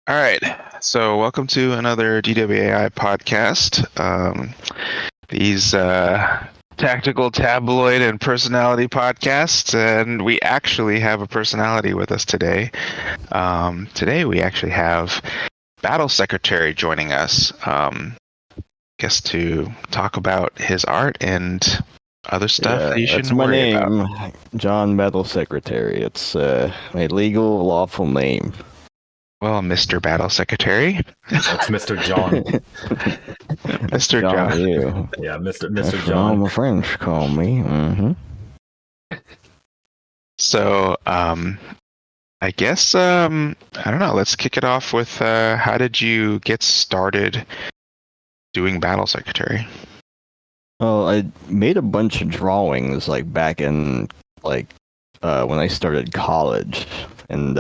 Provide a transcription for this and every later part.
All right, so welcome to another DWAI podcast. These tactical tabloid and personality podcasts, and we actually have a personality with us today. Today we actually have Battlesecretary joining us, guess to talk about his art and other stuff that you That's shouldn't my worry about. name, John Battlesecretary. It's my legal, lawful name. Well, Mr. Battlesecretary, That's Mr. John. Mr. John. You. Yeah, Mr. That's Mr. what all John. my friends call me. So, I guess I don't know. Let's kick it off with how did you get started doing Battle Secretary? Well, I made a bunch of drawings like back in when I started college, and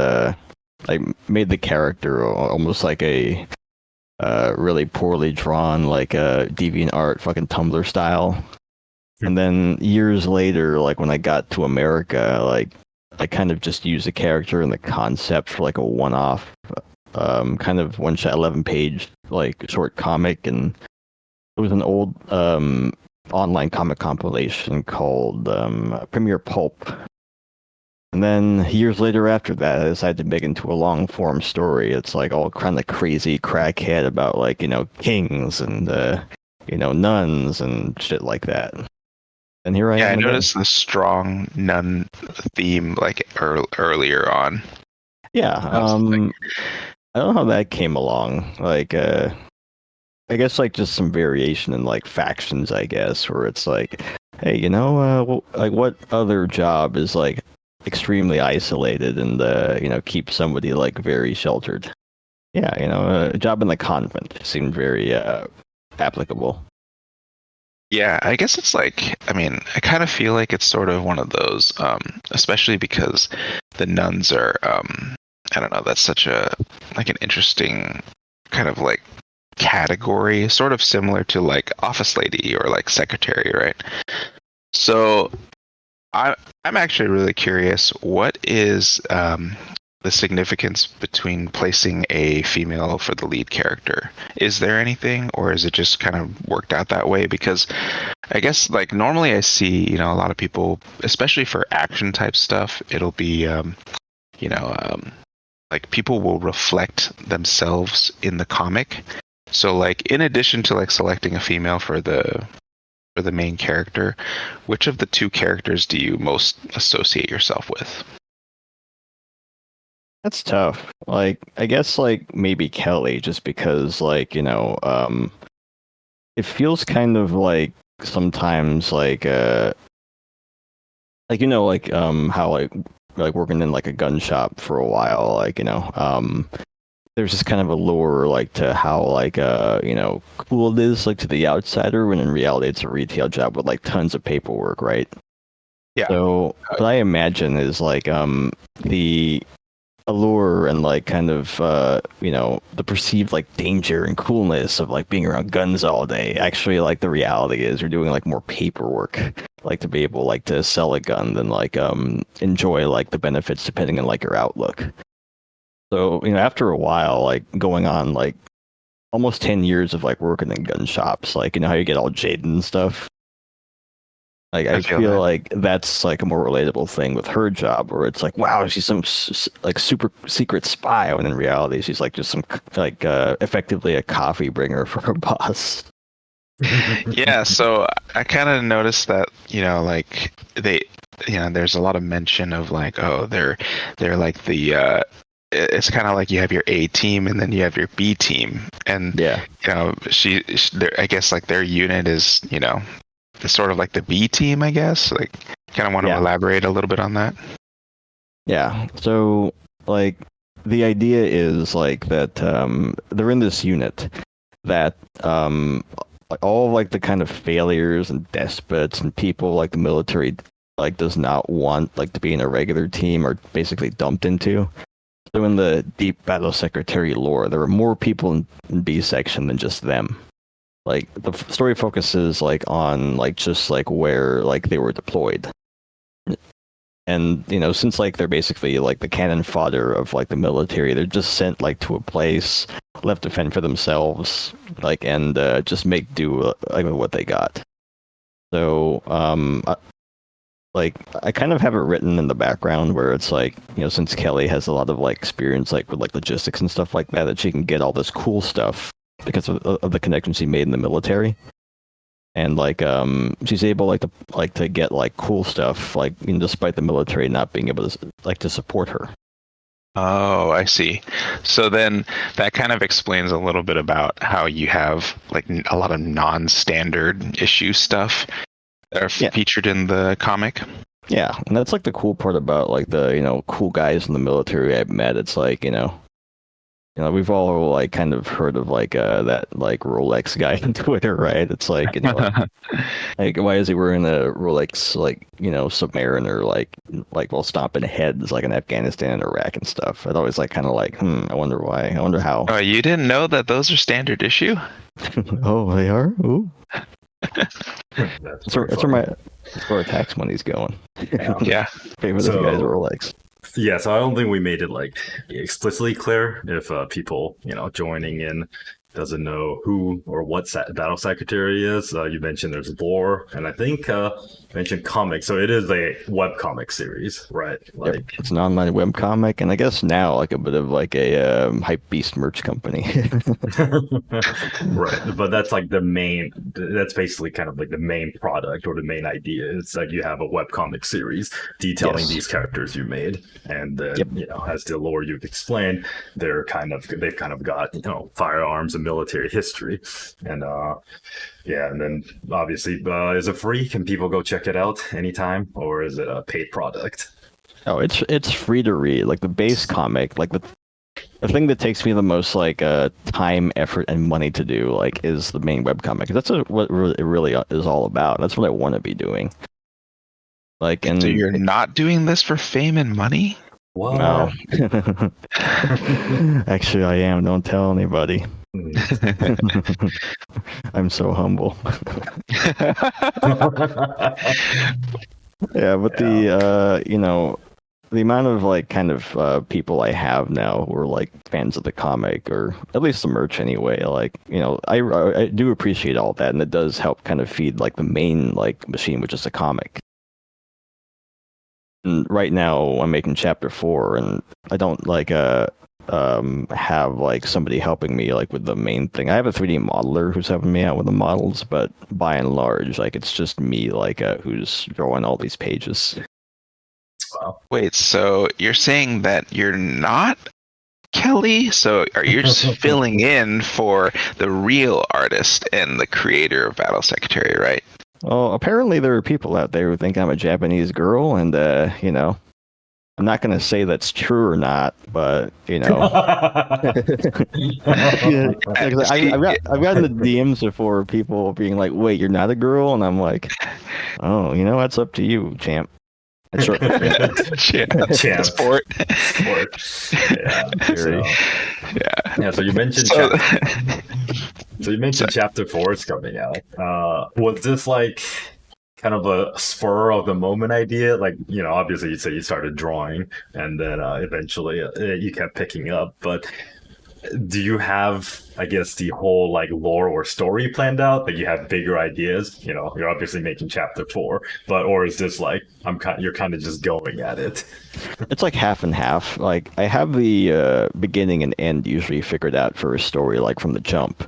I made the character almost like a really poorly drawn like a DeviantArt fucking Tumblr style. And then years later, like when I got to America, like I kind of just used the character and the concept for like a one-off, kind of one-shot 11-page like short comic, and it was an old online comic compilation called Premier Pulp. And then years later after that, I decided to make it into a long-form story. It's like all kind of crazy crackhead about like, kings and, nuns and shit like that. And here I am. I again. noticed the strong nun theme like earlier on. Yeah. I don't know how that came along. Like, I guess like just some variation in like factions, I guess, where it's like, hey, like what other job is like extremely isolated and keep somebody like very sheltered? Yeah, a job in the convent seemed very applicable. Yeah, I guess it's like, I kind of feel like it's sort of one of those, especially because the nuns are, I don't know, that's such an interesting kind of like category, sort of similar to like office lady or like secretary, right? So I'm actually really curious, what is the significance between placing a female for the lead character? Is there anything, or is it just kind of worked out that way? Because I guess like normally I see, a lot of people, especially for action type stuff, it'll be, like people will reflect themselves in the comic. So like in addition to like selecting a female for the main character, which of the two characters do you most associate yourself with? That's tough. Like, I guess like maybe Kelly, just because like, it feels kind of like sometimes like how like working in like a gun shop for a while, like, there's just kind of a lure like to how like cool it is like to the outsider, when in reality it's a retail job with like tons of paperwork, right? Yeah. So what I imagine is like the allure and like kind of the perceived like danger and coolness of like being around guns all day, actually like the reality is you're doing like more paperwork like to be able like to sell a gun than like enjoy like the benefits depending on like your outlook. So after a while, like going on like almost 10 years of like working in gun shops, like how you get all jaded and stuff. Like I feel like that's like a more relatable thing with her job, where it's like, wow, she's some like super secret spy, when in reality she's like just some like effectively a coffee bringer for her boss. Yeah, so I kind of noticed that, like they, there's a lot of mention of like, oh, they're like the it's kind of like you have your A team and then you have your B team, and yeah, I guess like their unit is, the sort of like the B team, I guess. Like, kind of want to elaborate a little bit on that. Yeah. So like the idea is like that they're in this unit that like all of, like the kind of failures and despots and people like the military like does not want like to be in a regular team are basically dumped into. So in the deep Battle Secretary lore, there are more people in B section than just them. Like the story focuses like on like just like where like they were deployed, And since like they're basically like the cannon fodder of like the military, they're just sent like to a place, left to fend for themselves, like and just make do like with what they got. So I kind of have it written in the background where it's like, since Kelly has a lot of like experience like with like logistics and stuff like that, that she can get all this cool stuff because of the connections she made in the military. And like she's able to get like cool stuff like despite the military not being able to support her. Oh, I see. So then that kind of explains a little bit about how you have like a lot of non-standard issue stuff that are featured in the comic. Yeah, and that's like the cool part about like the cool guys in the military I've met. It's like we've all like kind of heard of like that like Rolex guy on Twitter, right? It's like like why is he wearing a Rolex like Submariner like while stomping heads like in Afghanistan and Iraq and stuff? I'd always like kind of like I wonder why. I wonder how. Oh, you didn't know that those are standard issue? Oh, they are. Ooh. That's where my tax money's going. Yeah. Pay for this guy's Rolex. Yeah, so I don't think we made it like explicitly clear if people, joining in doesn't know who or what battle secretary is. You mentioned there's lore, and I think mentioned comics. So it is a webcomic series, right? Like yep. It's an online webcomic, and I guess now like a bit of like a hype beast merch company. Right, but that's like that's basically kind of like the main product or the main idea. It's like you have a webcomic series detailing these characters you made, and then as the lore you've explained, they've kind of got firearms and military history, and and then obviously is it free? Can people go check it out anytime, or is it a paid product? Oh, it's free to read. Like the base comic, like the thing that takes me the most like time, effort, and money to do like is the main webcomic. That's what it really is all about. That's what I want to be doing. Like, and so you're not doing this for fame and money? What? No. Actually, I am. Don't tell anybody. I'm so humble. Yeah, but the amount of like kind of people I have now who are like fans of the comic or at least the merch anyway, like I do appreciate all that, and it does help kind of feed like the main like machine, which is the comic. And right now I'm making chapter 4, and I don't like have like somebody helping me like with the main thing. I have a 3D modeler who's helping me out with the models, but by and large, like it's just me like who's drawing all these pages. Wow. Wait, so you're saying that you're not Kelly? So are you just filling in for the real artist and the creator of Battle Secretary, right? Well, apparently there are people out there who think I'm a Japanese girl, and I'm not going to say that's true or not, but I've gotten the DMs before, people being like, "Wait, you're not a girl?" And I'm like, "Oh, that's up to you, champ." That's short for champ. Sport. Yeah. So you mentioned chapter 4 is coming out. Was this like kind of a spur of the moment idea? Like, obviously you say you started drawing and then eventually you kept picking up, but do you have, I guess, the whole like lore or story planned out? Like you have bigger ideas, you're obviously making chapter 4, or is this like you're kind of just going at it? It's like half and half. Like I have the beginning and end usually figured out for a story, like from the jump.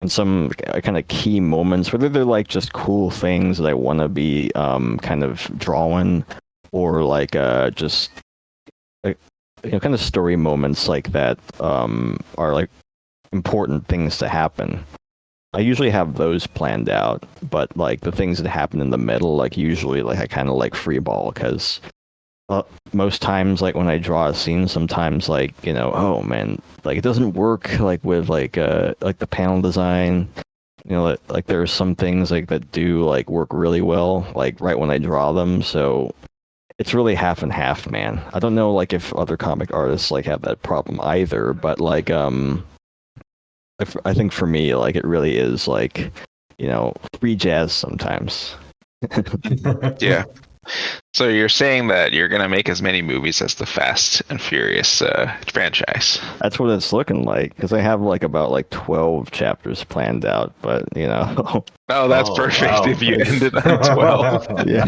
And some kind of key moments, whether they're like just cool things that I want to be kind of drawing, or like just kind of story moments like that are like important things to happen. I usually have those planned out, but like the things that happen in the middle, like usually like I kind of like free ball, because most times like when I draw a scene, sometimes like oh man, like it doesn't work like with like the panel design. Like there are some things like that do like work really well like right when I draw them, so it's really half and half, man. I don't know like if other comic artists like have that problem either, but like I think for me like it really is like free jazz sometimes. Yeah. So you're saying that you're gonna make as many movies as the Fast and Furious franchise? That's what it's looking like, because I have like about like 12 chapters planned out, but you know. Oh, that's perfect if you ended on 12. Yeah.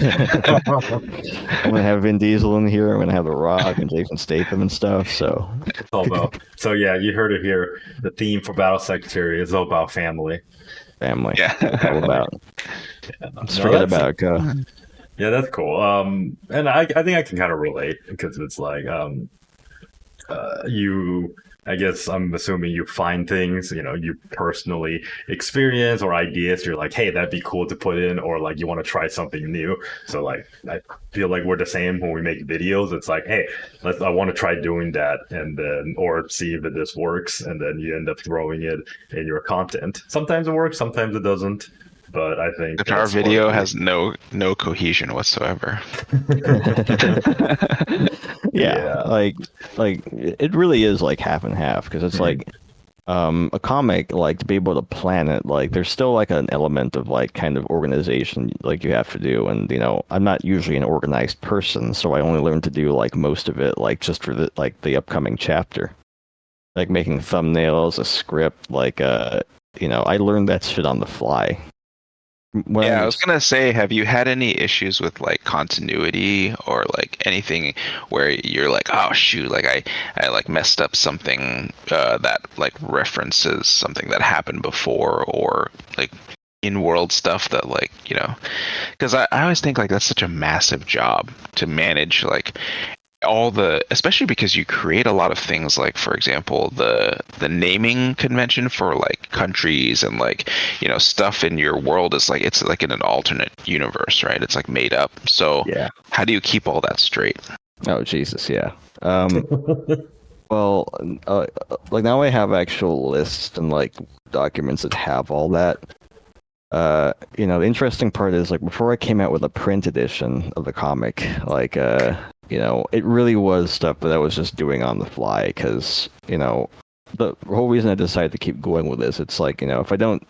I'm gonna have Vin Diesel in here. I'm gonna have The Rock and Jason Statham and stuff. So, So yeah, you heard it here. The theme for Battle Secretary is all about family. family. Yeah. It's all about. Yeah, Let's forget about Go. Yeah, that's cool. And I think I can kind of relate because it's like you. I guess I'm assuming you find things, you personally experience or ideas. You're like, hey, that'd be cool to put in, or like you want to try something new. So like, I feel like we're the same when we make videos. It's like, hey, I want to try doing that, and then or see if this works, and then you end up throwing it in your content. Sometimes it works, sometimes it doesn't. But I think If our video has no cohesion whatsoever. Yeah, like it really is like half and half, because it's like a comic, like to be able to plan it, like there's still like an element of like kind of organization like you have to do, and I'm not usually an organized person, so I only learned to do like most of it like just for the upcoming chapter, like making thumbnails, a script, like I learned that shit on the fly. I was gonna say, have you had any issues with like continuity or like anything where you're like, oh shoot, like I like messed up something that like references something that happened before, or like in-world stuff that like, because I always think like that's such a massive job to manage, like especially because you create a lot of things, like for example the naming convention for like countries and like stuff in your world is like, it's like in an alternate universe, right? It's like made up. So Yeah. how do you keep all that straight? Oh Jesus, yeah. Well, like now I have actual lists and like documents that have all that. The interesting part is, like, before I came out with a print edition of the comic, like it really was stuff that I was just doing on the fly, because the whole reason I decided to keep going with this, it's like, if I don't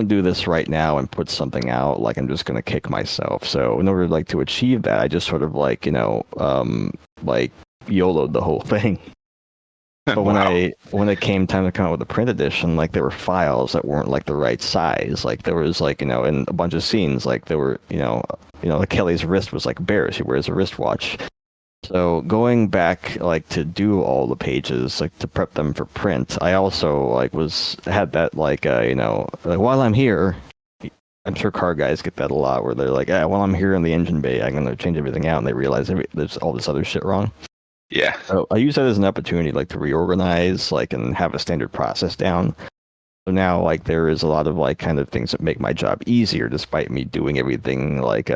do this right now and put something out, like, I'm just gonna kick myself. So in order like to achieve that, I just sort of like like YOLO'd the whole thing. But when it came time to come out with the print edition, like there were files that weren't like the right size. Like there was like, in a bunch of scenes, like there were, like Kelly's wrist was like bare. She wears a wristwatch. So going back like to do all the pages, like to prep them for print, I also like had that like like while I'm here, I'm sure car guys get that a lot, where they're like, while I'm here in the engine bay, I'm gonna change everything out, and they realize there's all this other shit wrong. Yeah. So I use that as an opportunity, like, to reorganize, like, and have a standard process down. So now, like, there is a lot of, like, kind of things that make my job easier, despite me doing everything, like,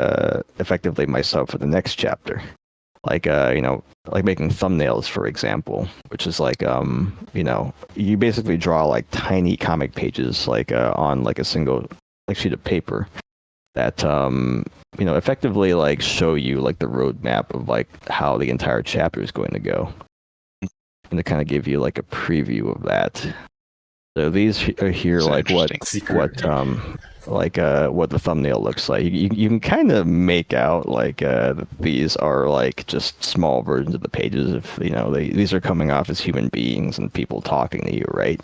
effectively myself for the next chapter. Like, like making thumbnails, for example, which is like, you basically draw, like, tiny comic pages, like, on, like, a single, like, sheet of paper that, effectively like show you like the roadmap of like how the entire chapter is going to go, and to kind of give you like a preview of that. So these are here, like what the thumbnail looks like. You can kind of make out like these are like just small versions of the pages. If these are coming off as human beings and people talking to you, right?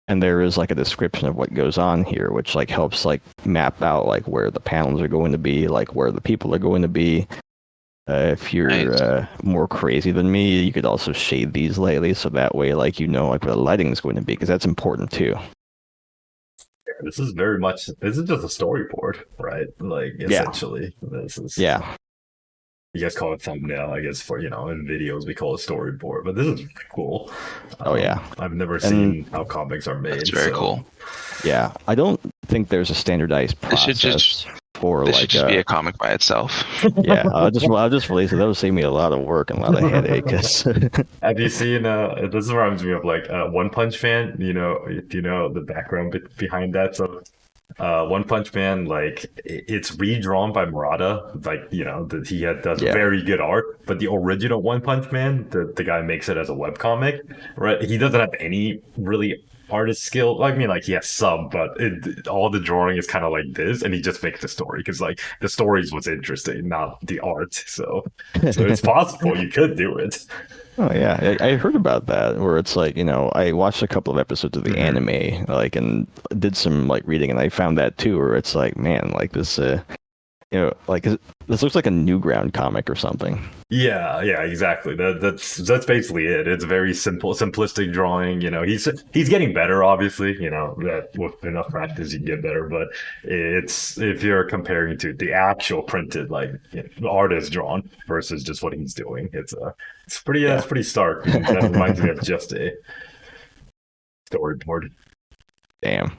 And there is like a description of what goes on here, which like helps like map out like where the panels are going to be, like where the people are going to be. If you're more crazy than me, you could also shade these lightly, so that way like like where the lighting is going to be, because that's important too. This is just a storyboard, right? Like essentially, this is You guys call it thumbnail, I guess, for in videos we call it storyboard, but this is cool. I've never seen how comics are made. It's very cool. Yeah, I don't think there's a standardized process for this should just be a comic by itself. Yeah, I'll just release it. That would save me a lot of work and a lot of headache. Have you seen? This reminds me of like One Punch Man. If you know the background behind that, so. One Punch Man, like it's redrawn by Murata, like he does very good art, but the original One Punch Man, the guy makes it as a webcomic, right? He doesn't have any really artist skill. I mean, like he has some, but all the drawing is kind of like this, and he just makes the story because like the story is what's interesting, not the art. So it's possible you could do it. Oh yeah, I heard about that where it's like, I watched a couple of episodes of the anime, like, and did some like reading, and I found that too, where it's like, man, like this, like this looks like a Newground comic or something. Yeah, exactly. That's basically it. It's very simple, simplistic drawing. He's getting better, obviously. That with enough practice you get better. But it's if you're comparing to the actual printed, like artist drawn versus just what he's doing, it's pretty stark. That reminds me of just a storyboard. Damn.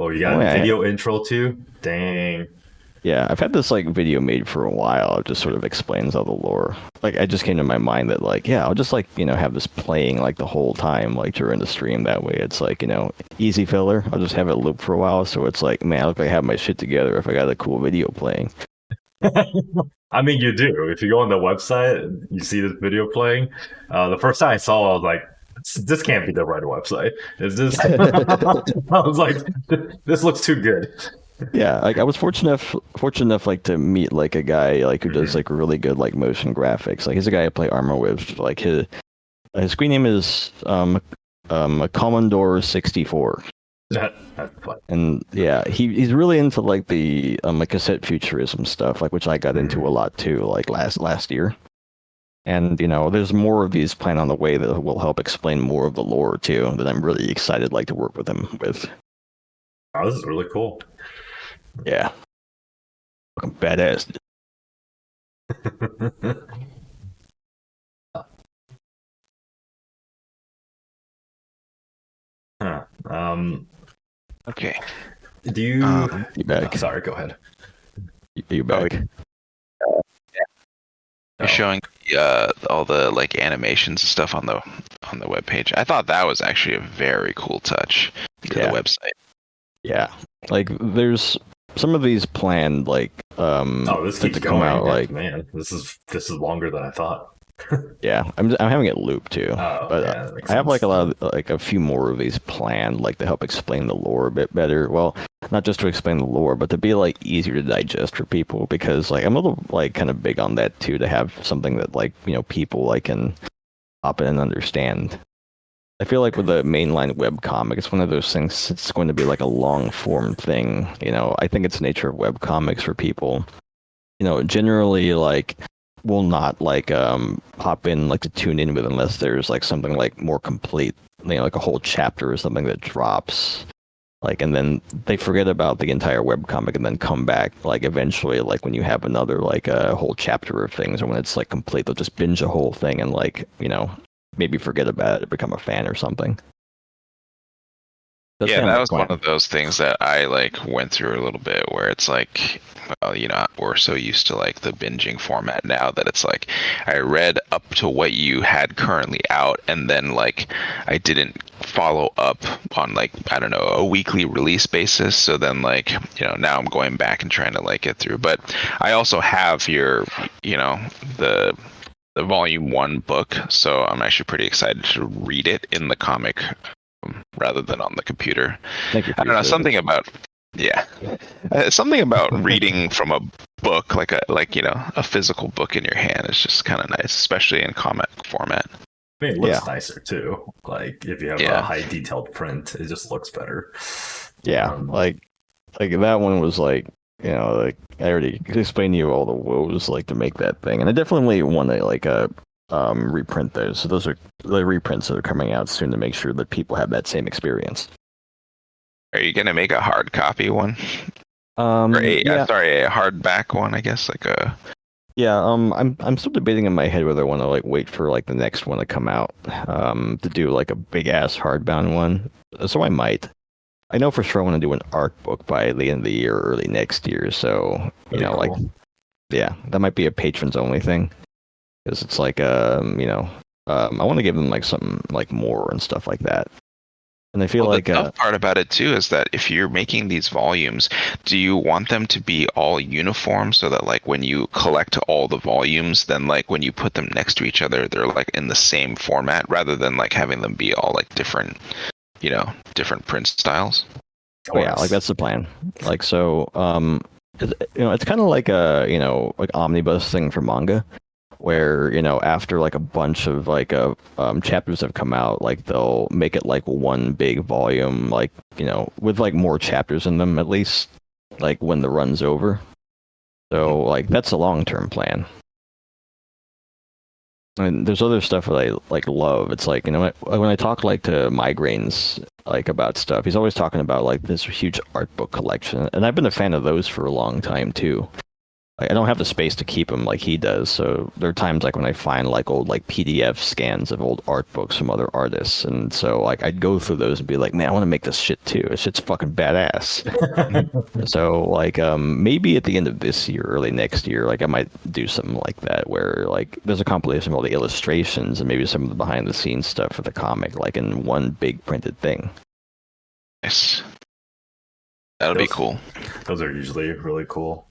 Oh, you got a video intro too? Dang. Yeah, I've had this like video made for a while. It just sort of explains all the lore. Like, I just came to my mind that like, yeah, I'll just like, have this playing like the whole time, like during the stream. That way it's like, easy filler. I'll just have it loop for a while. So it's like, man, I look like I have my shit together if I got a cool video playing. I mean, you do. If you go on the website, you see this video playing. The first time I saw it, I was like, this can't be the right website. Is this? I was like, this looks too good. Yeah, like I was fortunate enough like to meet like a guy like who does like really good like motion graphics. Like he's a guy I play armor with. Like his screen name is a Commodore 64. That's fun. And yeah, he's really into like the like cassette futurism stuff, like which I got into a lot too, like last year. And there's more of these planned on the way that will help explain more of the lore too. That I'm really excited like to work with him with. Oh, this is really cool. Yeah. Fucking badass. Okay. Do you? You back? Sorry, go ahead. You back? Yeah. You're showing all the like animations and stuff on the webpage. I thought that was actually a very cool touch to the website. Yeah, like there's some of these planned like this keeps to going. Come out like man, this is longer than I thought. Yeah, I'm having it loop too, but I have like a lot of like a few more of these planned, like to help explain the lore a bit better. Well, not just to explain the lore, but to be like easier to digest for people, because like I'm a little like kind of big on that too, to have something that like people like can hop in and understand. I feel like with the mainline web comic, it's one of those things. It's going to be like a long form thing. I think it's the nature of web comics for people. Generally like will not like hop in like to tune in with unless there's like something like more complete, like a whole chapter or something that drops, like, and then they forget about the entire webcomic and then come back like eventually, like when you have another like a whole chapter of things, or when it's like complete, they'll just binge a whole thing and like maybe forget about it, become a fan or something. That's that was one of those things that I like went through a little bit, where it's like, well, we're so used to like the binging format now that it's like I read up to what you had currently out, and then like I didn't follow up on like, I don't know, a weekly release basis. So then like, now I'm going back and trying to like get through. But I also have your, the volume 1 book, so I'm actually pretty excited to read it in the comic rather than on the computer. Thank you. I don't know, something about something about reading from a book, like a physical book in your hand is just kind of nice, especially in comic format. I mean, it looks nicer too. Like if you have a high detailed print, it just looks better. Yeah, like that one was like, like I already explained to you all the woes like to make that thing, and I definitely want to like reprint those. So those are the reprints that are coming out soon to make sure that people have that same experience. Are you gonna make a hard copy one? Or a hardback one, I guess, like a. Yeah, I'm still debating in my head whether I want to like wait for like the next one to come out, to do like a big ass hardbound one. So I might. I know for sure I want to do an art book by the end of the year, or early next year. So like, yeah, that might be a patrons only thing, because it's like I want to give them like something like more and stuff like that. And I feel like the tough part about it too is that if you're making these volumes, do you want them to be all uniform, so that like when you collect all the volumes, then like when you put them next to each other, they're like in the same format, rather than like having them be all like different different print styles. But yeah, like that's the plan. Like so, it's kind of like a like omnibus thing for manga, where after like a bunch of like chapters have come out, like they'll make it like one big volume, like with like more chapters in them at least, like when the run's over. So like that's a long-term plan. And there's other stuff that I like love. It's like when I talk like to migraines like about stuff, he's always talking about like this huge art book collection, and I've been a fan of those for a long time too. Like, I don't have the space to keep them like he does, so there are times like when I find like old like PDF scans of old art books from other artists, and so like I'd go through those and be like, man, I want to make this shit too. This shit's fucking badass. So like maybe at the end of this year, early next year, like I might do something like that where like there's a compilation of all the illustrations and maybe some of the behind the scenes stuff for the comic, like in one big printed thing. Nice. That'll be cool. Those are usually really cool.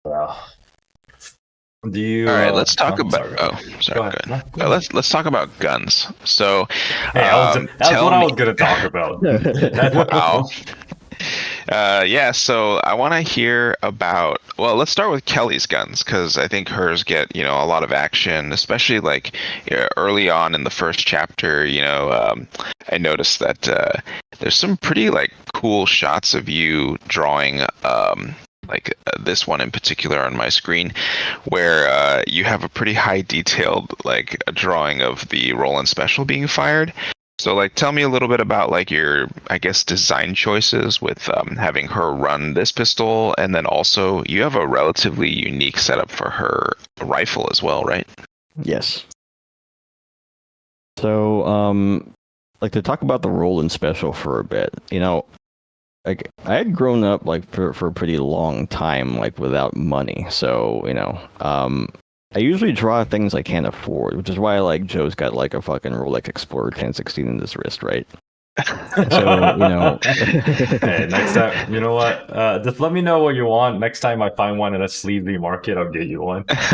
Yeah. Do you? All right, let's talk about. Sorry. Go ahead. Let's talk about guns. So, hey, that's what I was gonna talk about. Wow. Yeah, so I want to hear about. Well, let's start with Kelly's guns because I think hers get a lot of action, especially like early on in the first chapter. I noticed that there's some pretty like cool shots of you drawing. This one in particular on my screen, where you have a pretty high detailed like a drawing of the Roland Special being fired. So, like, tell me a little bit about, like, your, I guess, design choices with having her run this pistol, and then also you have a relatively unique setup for her rifle as well, right? Yes. So, like, to talk about the Roland Special for a bit, like, I had grown up, like, for a pretty long time, like, without money, so, I usually draw things I can't afford, which is why like Joe's got like a fucking Rolex Explorer 1016 in his wrist, right? So Hey, next time, you know what? Just let me know what you want. Next time I find one in a sleazy market, I'll get you one. This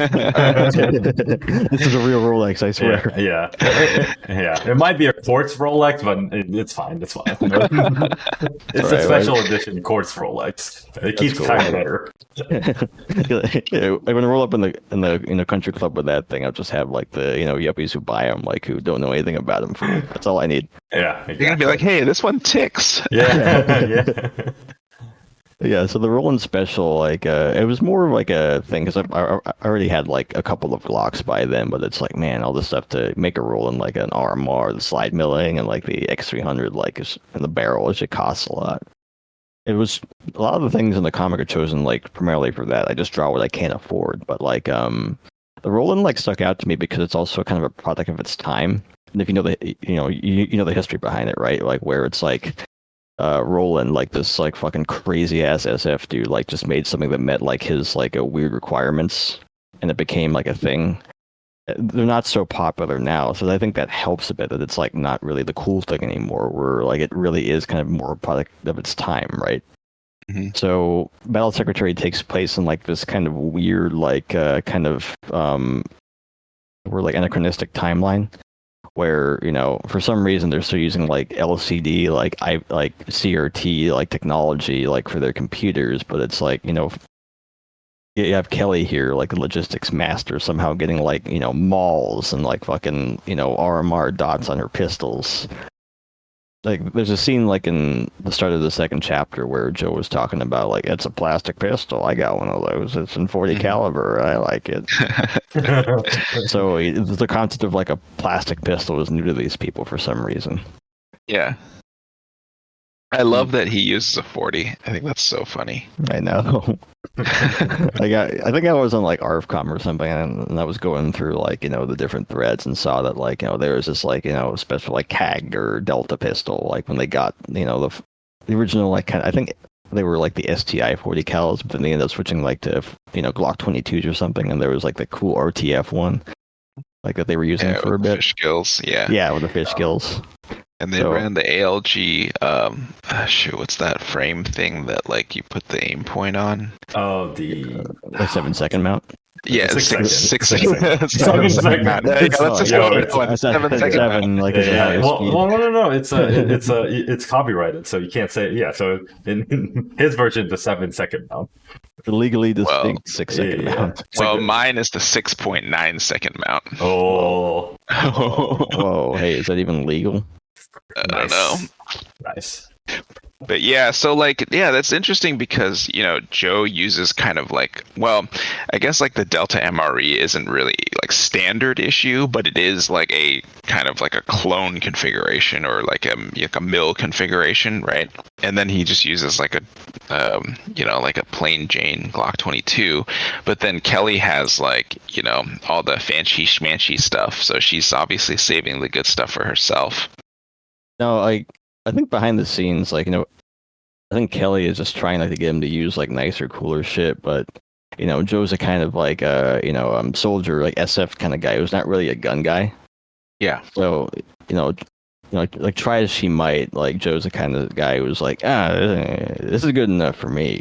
is a real Rolex, I swear. Yeah. It might be a quartz Rolex, but it's fine. It's fine. It's a special edition quartz Rolex. It keeps time better. Like when I roll up in the country club with that thing, I'll just have like the yuppies who buy them, like who don't know anything about them. That's all I need. Yeah, exactly. You're gonna be like, hey, this one ticks. Yeah. Yeah, so the Roland Special, like, it was more of like a thing because I already had like a couple of Glocks by then, but it's like, man, all this stuff to make a Roland, like an RMR, the slide milling, and like the X300, like, in the barrel, it costs a lot. It was a lot of the things in the comic are chosen like primarily for that. I just draw what I can't afford, but like, the Roland like stuck out to me because it's also kind of a product of its time. And if you know the history behind it, right? Like where it's like Roland, like this like fucking crazy ass SF dude, like just made something that met like his like a weird requirements, and it became like a thing. They're not so popular now, so I think that helps a bit that it's like not really the cool thing anymore. Where like it really is kind of more a product of its time, right? Mm-hmm. So Battle Secretary takes place in like this kind of weird like kind of we're like anachronistic timeline where for some reason they're still using like LCD like CRT like technology like for their computers, but it's like you have Kelly here like a logistics master somehow getting like malls and like fucking RMR dots on her pistols. Like there's a scene like in the start of the second chapter where Joe was talking about like, it's a plastic pistol, I got one of those, it's in 40 caliber, I like it. So the concept of like a plastic pistol is new to these people for some reason. Yeah, I love that he uses a 40. I think that's so funny. I know. Like I think I was on like ARFCOM or something, and I was going through like the different threads and saw that like there was this like special like CAG or Delta pistol like when they got the original like I think they were like the STI 40 cals, but then they ended up switching like to Glock 22s or something, and there was like the cool RTF one like that they were using for a bit. Fish gills, yeah, with the fish gills. And they ran the ALG, what's that frame thing that like you put the aim point on? Oh, the 7-second mount. Yeah, Six seconds. six Six seconds. seconds. 7 seconds. mount. There you go. Let's just Yo, go with it's- one. I said 7 second seven, mount. like it's Yeah, a speed. no. It's copyrighted, so you can't say. Yeah, so in his version, the 7 second mount. The legally Well, distinct 6 second Yeah. mount. Well, mine is the 6.9 second mount. Oh, Whoa, hey, is that even legal? I don't know. Nice. But yeah, so like, yeah, that's interesting because, Joe uses kind of like, well, I guess like the Delta MRE isn't really like standard issue, but it is like a kind of like a clone configuration or like a mill configuration, right? And then he just uses like like a plain Jane Glock 22, but then Kelly has like, all the fancy schmancy stuff. So she's obviously saving the good stuff for herself. No, I think behind the scenes, like, I think Kelly is just trying like to get him to use like nicer, cooler shit, but Joe's a kind of like soldier, like SF kind of guy who's not really a gun guy. Yeah. So, like try as she might, like Joe's the kind of guy who's like, this is good enough for me,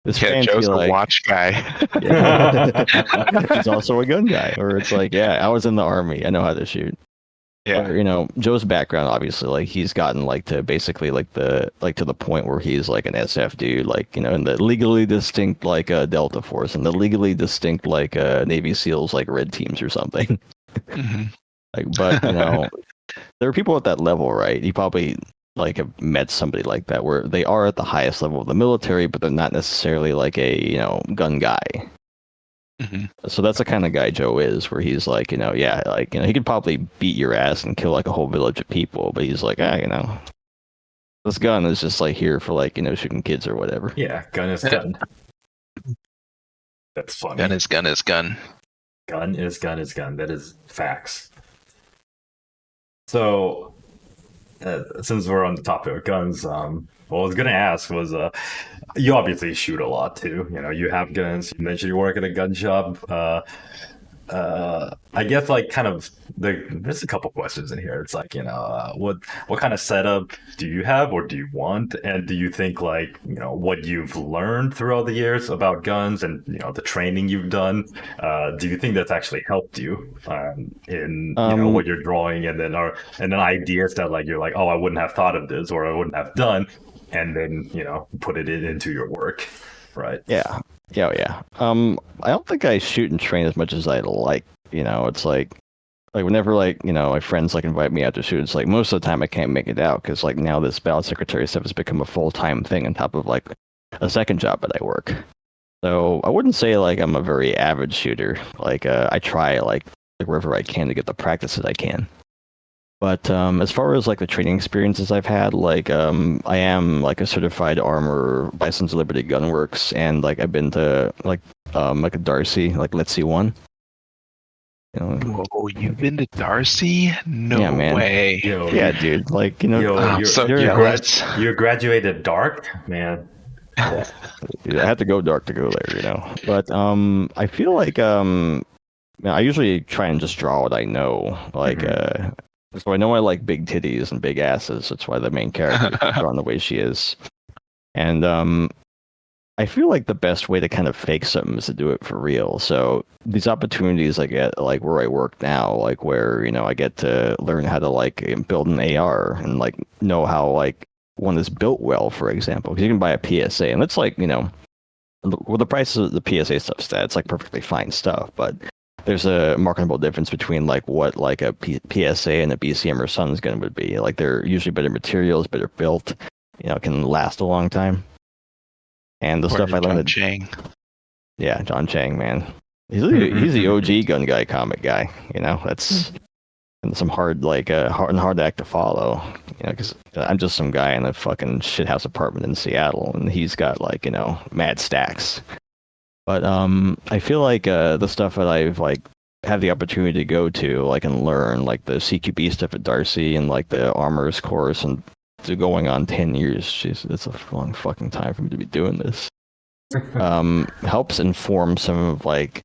this fancy, Joe's a like, watch guy. he's also a gun guy, or it's like, I was in the army, I know how to shoot. Yeah. Or, Joe's background, obviously, like he's gotten like to basically like to the point where he's like an SF dude, like in the legally distinct like Delta Force and the legally distinct like Navy SEALs like Red Teams or something. Mm-hmm. Like, but there are people at that level, right? You probably like have met somebody like that where they are at the highest level of the military, but they're not necessarily like a gun guy. Mm-hmm. So that's the kind of guy Joe is, where he's like, he could probably beat your ass and kill like a whole village of people, but he's like, this gun is just like here for like, shooting kids or whatever. Yeah, gun is gun. That's funny. Gun is gun is gun. Gun is gun is gun. That is facts. So, since we're on the topic of guns, what I was gonna ask was, you obviously shoot a lot too. You have guns. You mentioned you work at a gun shop. I guess like kind of there's a couple questions in here. It's like what kind of setup do you have or do you want, and do you think like what you've learned throughout the years about guns and the training you've done, do you think that's actually helped you in what you're drawing, and then ideas that like you're like, oh, I wouldn't have thought of this or I wouldn't have done, and then put it into your work, right? Yeah. I don't think I shoot and train as much as I'd like. It's like whenever like my friends like invite me out to shoot, it's like most of the time I can't make it out because like now this battlesecretary stuff has become a full-time thing on top of like a second job that I work. So I wouldn't say like I'm a very avid shooter. Like I try like wherever I can to get the practice that I can. But as far as like the training experiences I've had, like I am like a certified armor by Sons of Liberty Gunworks, and like I've been to like a Darcy, like Let's See One. Whoa, you've been to Darcy? No Yeah, man. way. Yo, Yeah, dude. Like I'm so jealous. you graduated dark, man. dude, I had to go dark to go there, But I feel like I usually try and just draw what I know, like so I know I like big titties and big asses. That's why the main character is drawn the way she is. And I feel like the best way to kind of fake something is to do it for real. So these opportunities I get, like where I work now, like where I get to learn how to like build an AR and like know how like one is built well, for example, because you can buy a PSA and it's like well, the price of the PSA stuff's that it's like perfectly fine stuff, but there's a marketable difference between like what like a PSA and a BCM or Sun's gun would be. Like they're usually better materials, better built, can last a long time. And the stuff I learned. Yeah, John Chang, man, he's the OG gun guy, comic guy. That's some hard hard act to follow. Because I'm just some guy in a fucking shithouse apartment in Seattle, and he's got like mad stacks. But I feel like the stuff that I've like had the opportunity to go to like and learn, like the CQB stuff at Darcy and like the armorers course, and to going on 10 years, jeez, it's a long fucking time for me to be doing this. Helps inform some of like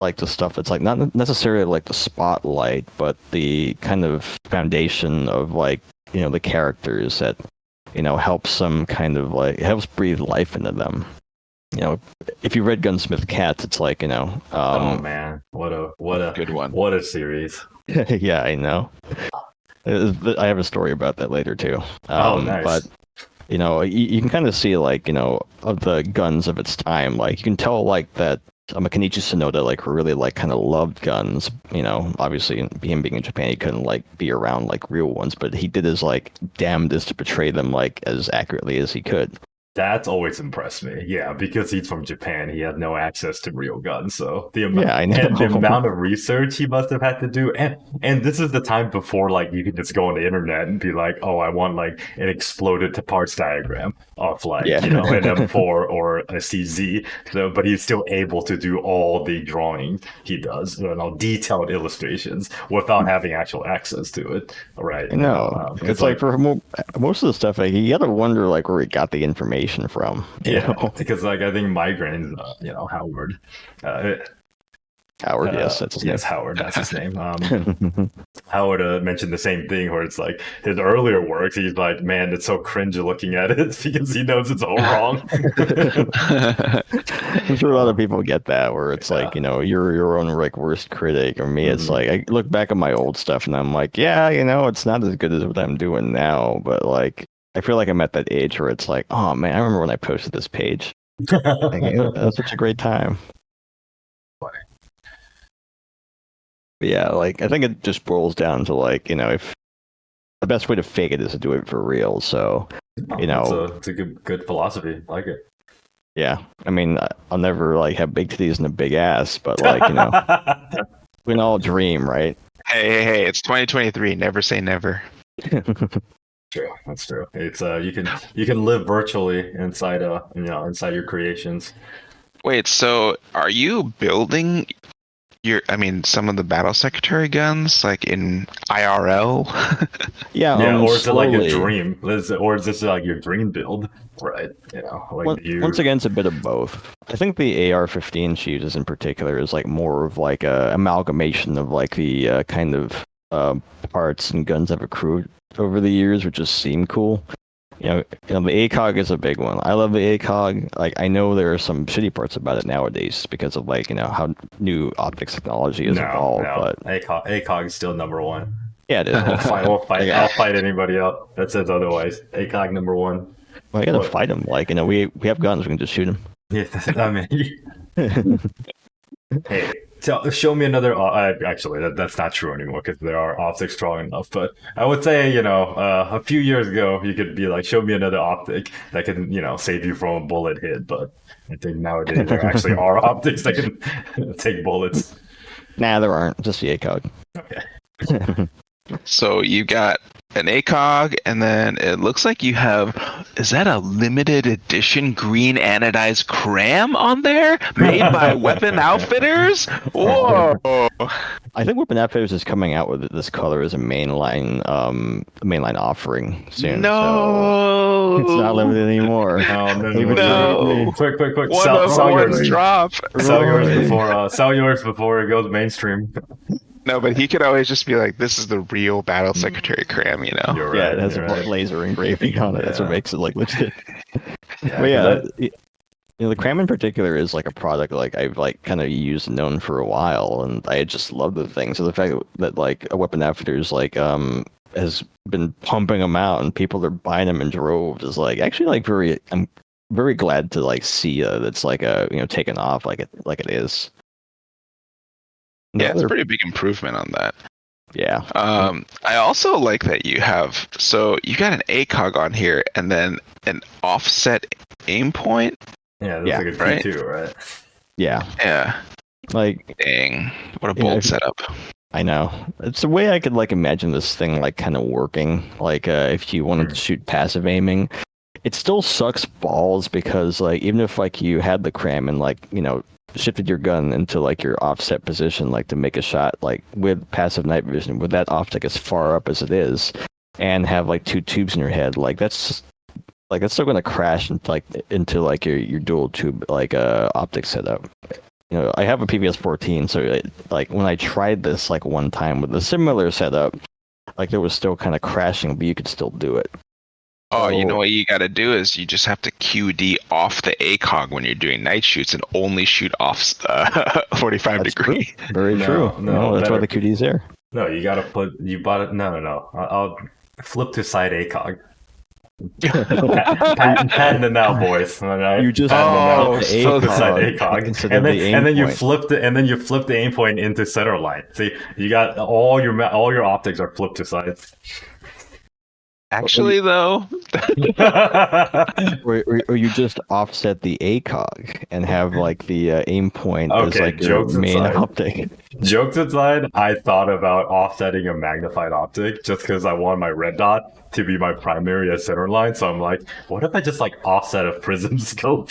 the stuff that's like not necessarily like the spotlight, but the kind of foundation of like the characters that helps some kind of like, it helps breathe life into them. you know, if you read Gunsmith Cats, it's like, you know, Oh man, what a Good one. What a series. yeah, I know. I have a story about that later too. Oh, nice. But you know, you can kind of see like, you know, of the guns of its time. Like you can tell like that Kenichi Sonoda like really like kind of loved guns. You know, obviously him being in Japan, he couldn't like be around like real ones, but he did his like damnedest to portray them like as accurately as he could. That's always impressed me. Yeah, because he's from Japan, he had no access to real guns. So Yeah, I know. and the amount of research he must have had to do, and this is the time before like you could just go on the internet and be like, oh, I want like an exploded to parts diagram of like Yeah. you know an M4 or a CZ. So, but he's still able to do all the drawing he does, you know, detailed illustrations without having actual access to it. Right? I know. It's like for most of the stuff, like, you got to wonder like where he got the information from. You know? Because like I think migraines, you know, Howard. Howard, yes, that's his name. Yes, Howard, that's his name. Howard mentioned the same thing where it's like his earlier works, he's like, man, it's so cringe looking at it because he knows it's all wrong. I'm sure a lot of people get that where it's like, you know, you're your own like worst critic. Or me, it's like I look back at my old stuff and I'm like, yeah, you know, it's not as good as what I'm doing now, but like I feel like I'm at that age where it's like, oh man, I remember when I posted this page. Like, that was such a great time. Funny. But yeah, like I think it just boils down to like, you know, if the best way to fake it is to do it for real. So, you know, it's a good philosophy. I like it. Yeah, I mean, I'll never like have big titties and a big ass, but like, you know, we can all dream, right? Hey, it's 2023. Never say never. True, that's true. It's you can live virtually inside you know inside your creations. Wait, so are you building some of the battle secretary guns like in IRL? Yeah, or is it like a slowly. dream? Or is this like your dream build? Right, you know, like Once again, it's a bit of both. I think the AR-15 she uses in particular is like more of like a amalgamation of like the kind of parts and guns I've accrued over the years, which just seem cool. You know, the ACOG is a big one. I love the ACOG. Like, I know there are some shitty parts about it nowadays because of like, you know, how new optics technology has evolved. But ACOG is still number one. Yeah, it is. I'll fight anybody up that says otherwise. ACOG number one. Well, I gotta fight them. Like, you know, we have guns. We can just shoot them. Yeah, I mean, hey, show me another. Actually, that's not true anymore because there are optics strong enough. But I would say, you know, a few years ago, you could be like, show me another optic that can, you know, save you from a bullet hit. But I think nowadays there actually are optics that can take bullets. Nah, there aren't. Just the ACOG. Okay. So you got an ACOG, and then it looks like you have, is that a limited edition green anodized cram on there? Made by Weapon Outfitters? Whoa! I think Weapon Outfitters is coming out with this color as a mainline offering soon. No! So it's not limited anymore. No. Quick. Sell yours. Drop. Sell yours before it goes mainstream. No, but he could always just be like, this is the real Battle Secretary cram, you know? You're right, Yeah, it has a right. laser engraving on it. That's what makes it like legit. Yeah, But yeah, you know, the cram in particular is like a product like I've like kind of used and known for a while, and I just love the thing. So the fact that like a Weapon Outfitters like has been pumping them out and people are buying them in droves is like actually like I'm very glad to like see that's like you know, taken off like it is. Yeah, it's a pretty big improvement on that. Yeah. I also like that you have, so you got an ACOG on here and then an offset aim point. Yeah, that's like a right? P2, right? Yeah. Yeah. Like, dang, what a bold setup. I know. It's the way I could like imagine this thing like kind of working. Like if you wanted to shoot passive aiming, it still sucks balls because like even if like you had the cram and like, you know, shifted your gun into like your offset position like to make a shot like with passive night vision with that optic as far up as it is and have like two tubes in your head, like that's still going to crash into your dual tube like optic setup. You know, I have a PVS 14, so like when I tried this like one time with a similar setup, like there was still kind of crashing, but you could still do it. Oh, you know So- what you got to do is you just have to QD off the ACOG when you're doing night shoots and only shoot off 45 That's degree. Very No, true. no, That's why better. the QD's there. No, you gotta put. You bought it. No. I'll flip to side ACOG. Patent it now, boys. All right. You just patent it now. Oh, the so Flip to side ACOG ACOG, instead and of then the aim and then you point. flip the and then you flip the aim point into center line. See, you got all your optics are flipped to sides. Actually, though, Or you just offset the ACOG and have like the aim point as Okay, like your jokes main aside. optic. Jokes aside, I thought about offsetting a magnified optic just because I want my red dot to be my primary as center line. So I'm like, what if I just like offset a prism scope?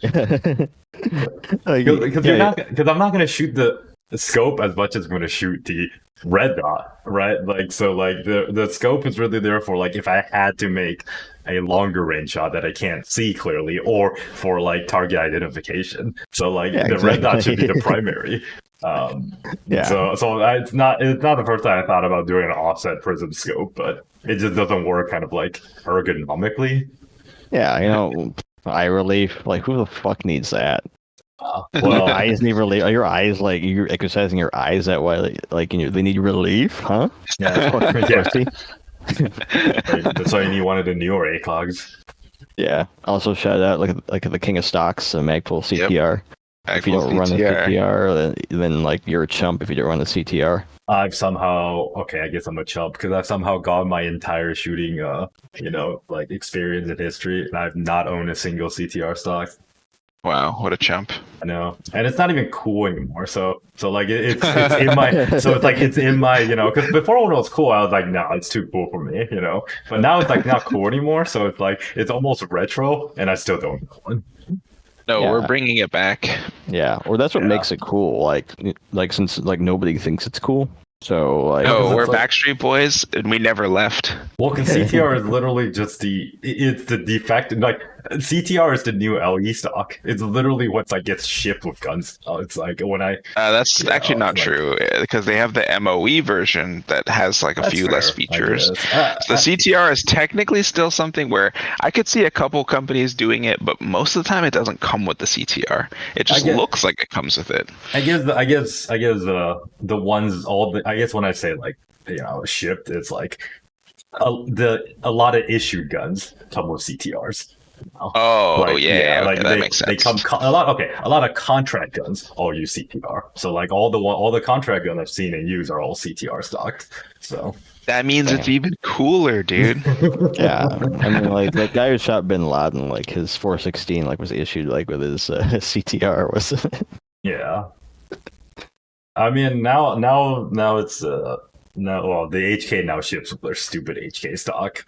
Because I'm not gonna shoot the scope as much as I'm gonna shoot the red dot, right? Like so, like the scope is really there for like if I had to make a longer range shot that I can't see clearly, or for like target identification. So like Yeah, the red dot should be the exactly. primary. Yeah. So it's not the first time I thought about doing an offset prism scope, but it just doesn't work kind of like ergonomically. Yeah, eye relief. Like, who the fuck needs that? Well, Eyes need relief. Your eyes, like, you're exercising your eyes that way. Like they need relief, huh? yeah, yeah. Pussy. That's why you need one of the newer ACOGs. Yeah. Also, shout out like the king of stocks, Magpul CTR. If you don't run the CTR, then like you're a chump if you don't run the CTR. I've somehow I guess I'm a chump because I've somehow got my entire shooting like experience and history, and I've not owned a single CTR stock. wow, what a chump. I know, and it's not even cool anymore. So like it's in my it's in my because before when it was cool, I was like, no, it's too cool for me, But now it's like not cool anymore. So it's like it's almost retro, and I still don't know one. No, Yeah. we're bringing it back. Yeah, or that's what Yeah. makes it cool. Like since like nobody thinks it's cool, so like No, we're it's like- Backstreet Boys, and we never left. Well, because CTR is literally just it's the defect. Like CTR is the new LE stock. It's literally what like gets shipped with guns. It's like when I That's Yeah, actually not like- true because they have the MOE version that has like a That's few less fair, I features. guess. So the CTR is technically still something where I could see a couple companies doing it, but most of the time it doesn't come with the CTR. It just get- looks like it comes with it. I guess the ones I guess when I say like shipped, it's like a lot of issued guns come with CTRs. Oh, Like, yeah, like okay, that they, makes they sense. come a lot of contract guns all use CTR. So like all the contract guns I've seen and used are all CTR stocked. So That means it's even cooler, dude. yeah, I mean like that guy who shot Bin Laden, like his 416 like was issued like with his CTR was. yeah. I mean now it's well the HK now ships with their stupid HK stock.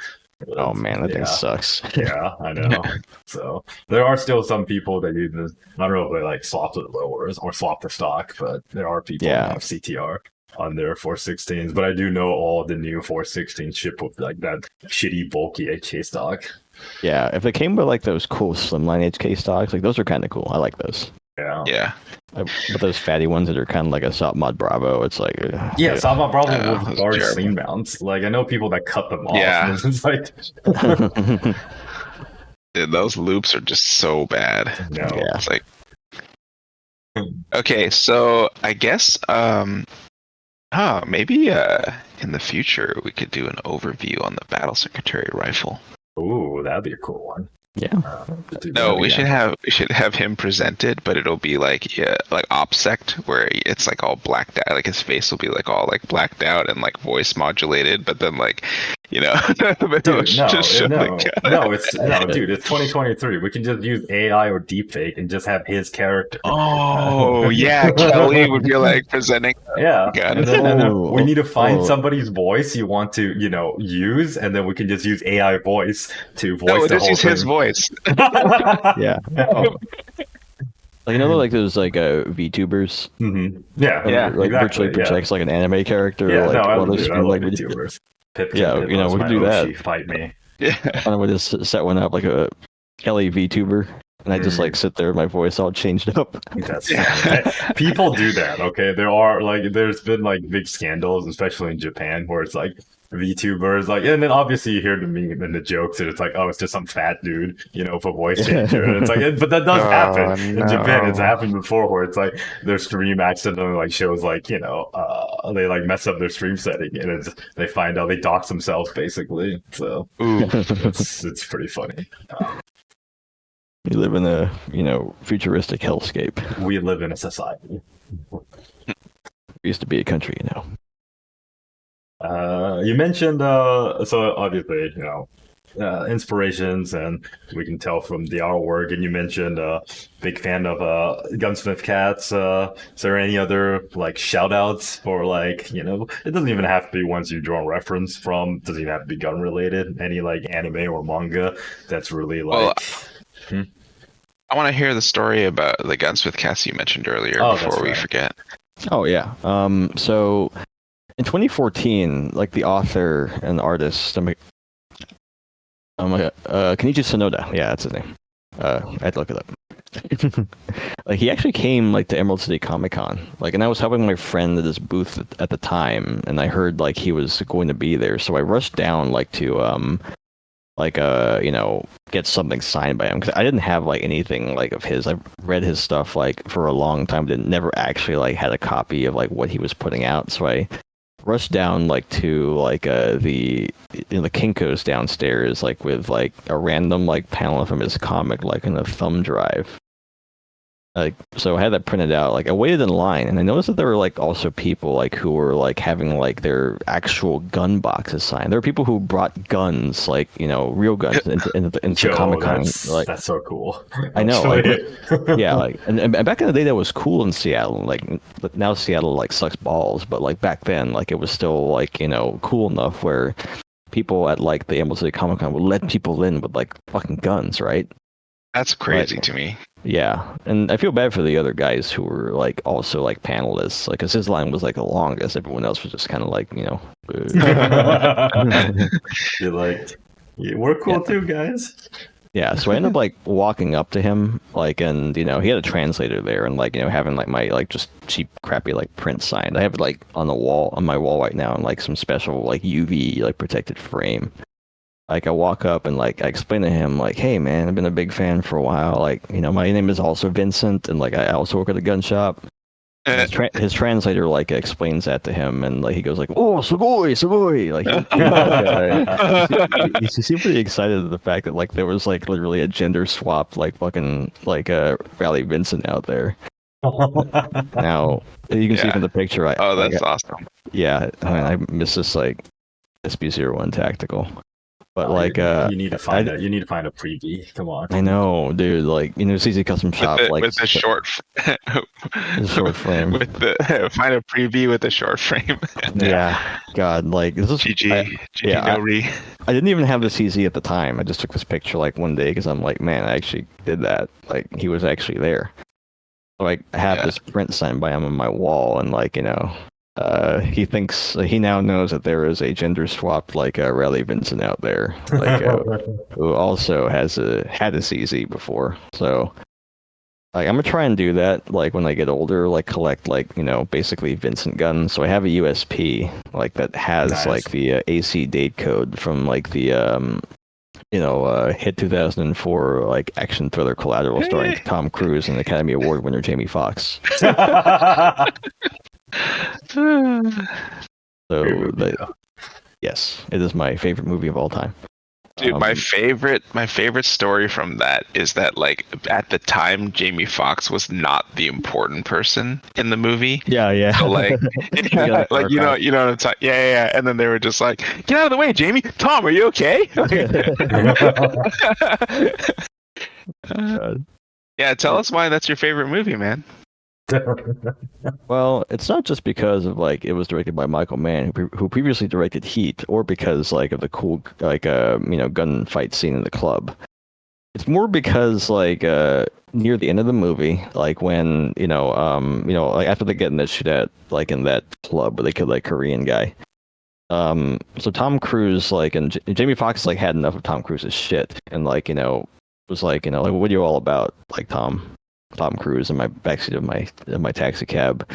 Oh man, that thing Yeah. sucks. Yeah, I know. So there are still some people that use this. I don't know if they like swap their lowers or swap their stock, but there are people Yeah. that have CTR on their 416s. But I do know all the new 416s ship with like that shitty bulky HK stock. Yeah, if it came with like those cool slimline HK stocks, like those are kind of cool. I like those. Yeah. Yeah. But those fatty ones that are kind of like a Sop Mod Bravo, it's like Yeah, Sava probably Oh, with large terrible. scene mounts. Like I know people that cut them off. Yeah. And it's like Dude, those loops are just so bad. no. Yeah. It's like okay, so I guess maybe in the future we could do an overview on the battlesecretary rifle. Ooh, that'd be a cool one. Yeah. No, we Yeah. should have him presented, but it'll be like OpSect, where it's like all blacked out. Like his face will be like all like blacked out and like voice modulated, but then like but Dude, it'll just show the gun. dude, it's 2023. We can just use AI or deepfake and just have his character. Oh yeah, Kelly would be like presenting. Yeah, Got and it. then we need to find Oh. somebody's voice you want to, use, and then we can just use AI voice to voice No, the just whole use his thing. voice. Yeah. Like like those like VTubers, Mhm. Yeah, Yeah, like exactly, virtually projects like an anime character. Yeah, like no, I one of love those it. I love like VTubers. Pipkin, Yeah, Pip, we that's could my do that. Oshi, Fight me. Yeah. I would just set one up like a Kelly VTuber. and I just like sit there, with my voice all changed up. That's funny. People do that. Okay, there are like there's been like big scandals, especially in Japan, where it's like VTubers like, and then obviously you hear the meme and the jokes, and it's like, oh, it's just some fat dude, with a voice changer, and it's like, but that does happen in Japan. It's happened before where it's like their stream accidentally like shows like they like mess up their stream setting, and they find out they dox themselves basically. So it's pretty funny. We live in a futuristic hellscape. We live in a society. We used to be a country, You mentioned so obviously inspirations, and we can tell from the artwork. And you mentioned big fan of Gunsmith Cats. Is there any other like shout outs for like it doesn't even have to be ones you draw a reference from. It doesn't even have to be gun related. Any like anime or manga that's really like. I want to hear the story about the Gunsmith Cats you mentioned earlier before we forget. Oh yeah. So in 2014, like the author and artist, Kenichi Sonoda, yeah, that's his name. I had to look it up. Like he actually came like to Emerald City Comic Con, like, and I was helping my friend at his booth at the time, and I heard like he was going to be there, so I rushed down like to get something signed by him, because I didn't have like anything like of his. I've read his stuff like for a long time, but never actually like had a copy of like what he was putting out. So I rushed down like to like the Kinko's downstairs, like with like a random like panel from his comic like in a thumb drive. Like, so I had that printed out. Like, I waited in line, and I noticed that there were like also people like who were like having like their actual gun boxes signed. There were people who brought guns, like real guns, into Comic Con. Like, that's so cool. I know. Like, yeah, like, and back in the day, that was cool in Seattle. Like, now Seattle like sucks balls, but like back then, like it was still like cool enough where people at like the Emerald City Comic Con would let people in with like fucking guns, right? That's crazy to me. Yeah, and I feel bad for the other guys who were like also like panelists, like, because his line was like the longest. Everyone else was just kind of like You're like, yeah, we're cool too, guys. Yeah, so I ended up like walking up to him, like, and he had a translator there, and like having like my like just cheap crappy like print signed. I have it like on my wall right now in like some special like UV like protected frame. Like, I walk up and like I explain to him like, hey man, I've been a big fan for a while. Like, my name is also Vincent, and like I also work at a gun shop. His translator like explains that to him, and like he goes like, "Oh, sugoi!" Like he seemed pretty excited at the fact that like there was like literally a gender swapped like fucking like Rally Vincent out there. Now you can see from the picture. That's awesome. Yeah, I miss this like SB01 tactical. But like, you need to find a preview. Come on. I know, dude. Like, CZ Custom Shop, with the short frame. With the find a preview with the short frame. Yeah, God, like this is GG. I didn't even have the CZ at the time. I just took this picture like one day because I'm like, man, I actually did that. Like, he was actually there. So I have this print signed by him on my wall, and like, he now knows that there is a gender swapped like Rally Vincent out there, like who also had a CZ before. So like, I'm gonna try and do that like when I get older, like collect like basically Vincent guns. So I have a USP like that has like the AC date code from like the hit 2004 like action thriller Collateral starring Tom Cruise and Academy Award winner Jamie Foxx. Yes, it is my favorite movie of all time. Dude, my favorite story from that is that like at the time Jamie Foxx was not the important person in the movie. Yeah. So like, like you know what I'm talking. Yeah. And then they were just like, get out of the way, Jamie. Tom, are you okay? Yeah, tell us why that's your favorite movie, man. Well, it's not just because of like it was directed by Michael Mann, who previously directed Heat, or because like of the cool like gunfight scene in the club. It's more because like near the end of the movie, like when like after they get in that shit at like in that club where they killed that Korean guy. So Tom Cruise like and Jamie Foxx like had enough of Tom Cruise's shit, and like was like, like, what are you all about? Like Tom Cruise in my backseat of my taxi cab.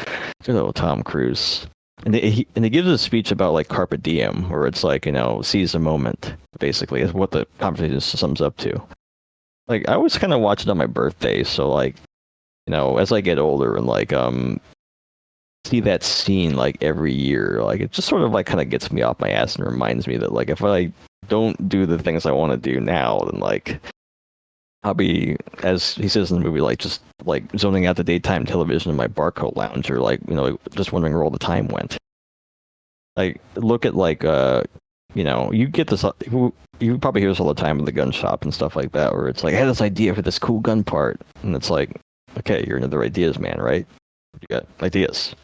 Good old Tom Cruise. And he gives a speech about like carpe diem, where it's like, seize the moment. Basically, is what the conversation sums up to. Like, I always kind of watch it on my birthday, so like, as I get older and like see that scene like every year, like it just sort of like kind of gets me off my ass and reminds me that like if I don't do the things I want to do now, then like I'll be, as he says in the movie, like just like zoning out the daytime television in my barcode lounge, or like just wondering where all the time went. Like look at like you get this, you probably hear this all the time in the gun shop and stuff like that, where it's like, I had this idea for this cool gun part, and it's like, okay, you're another ideas man, right? You got ideas.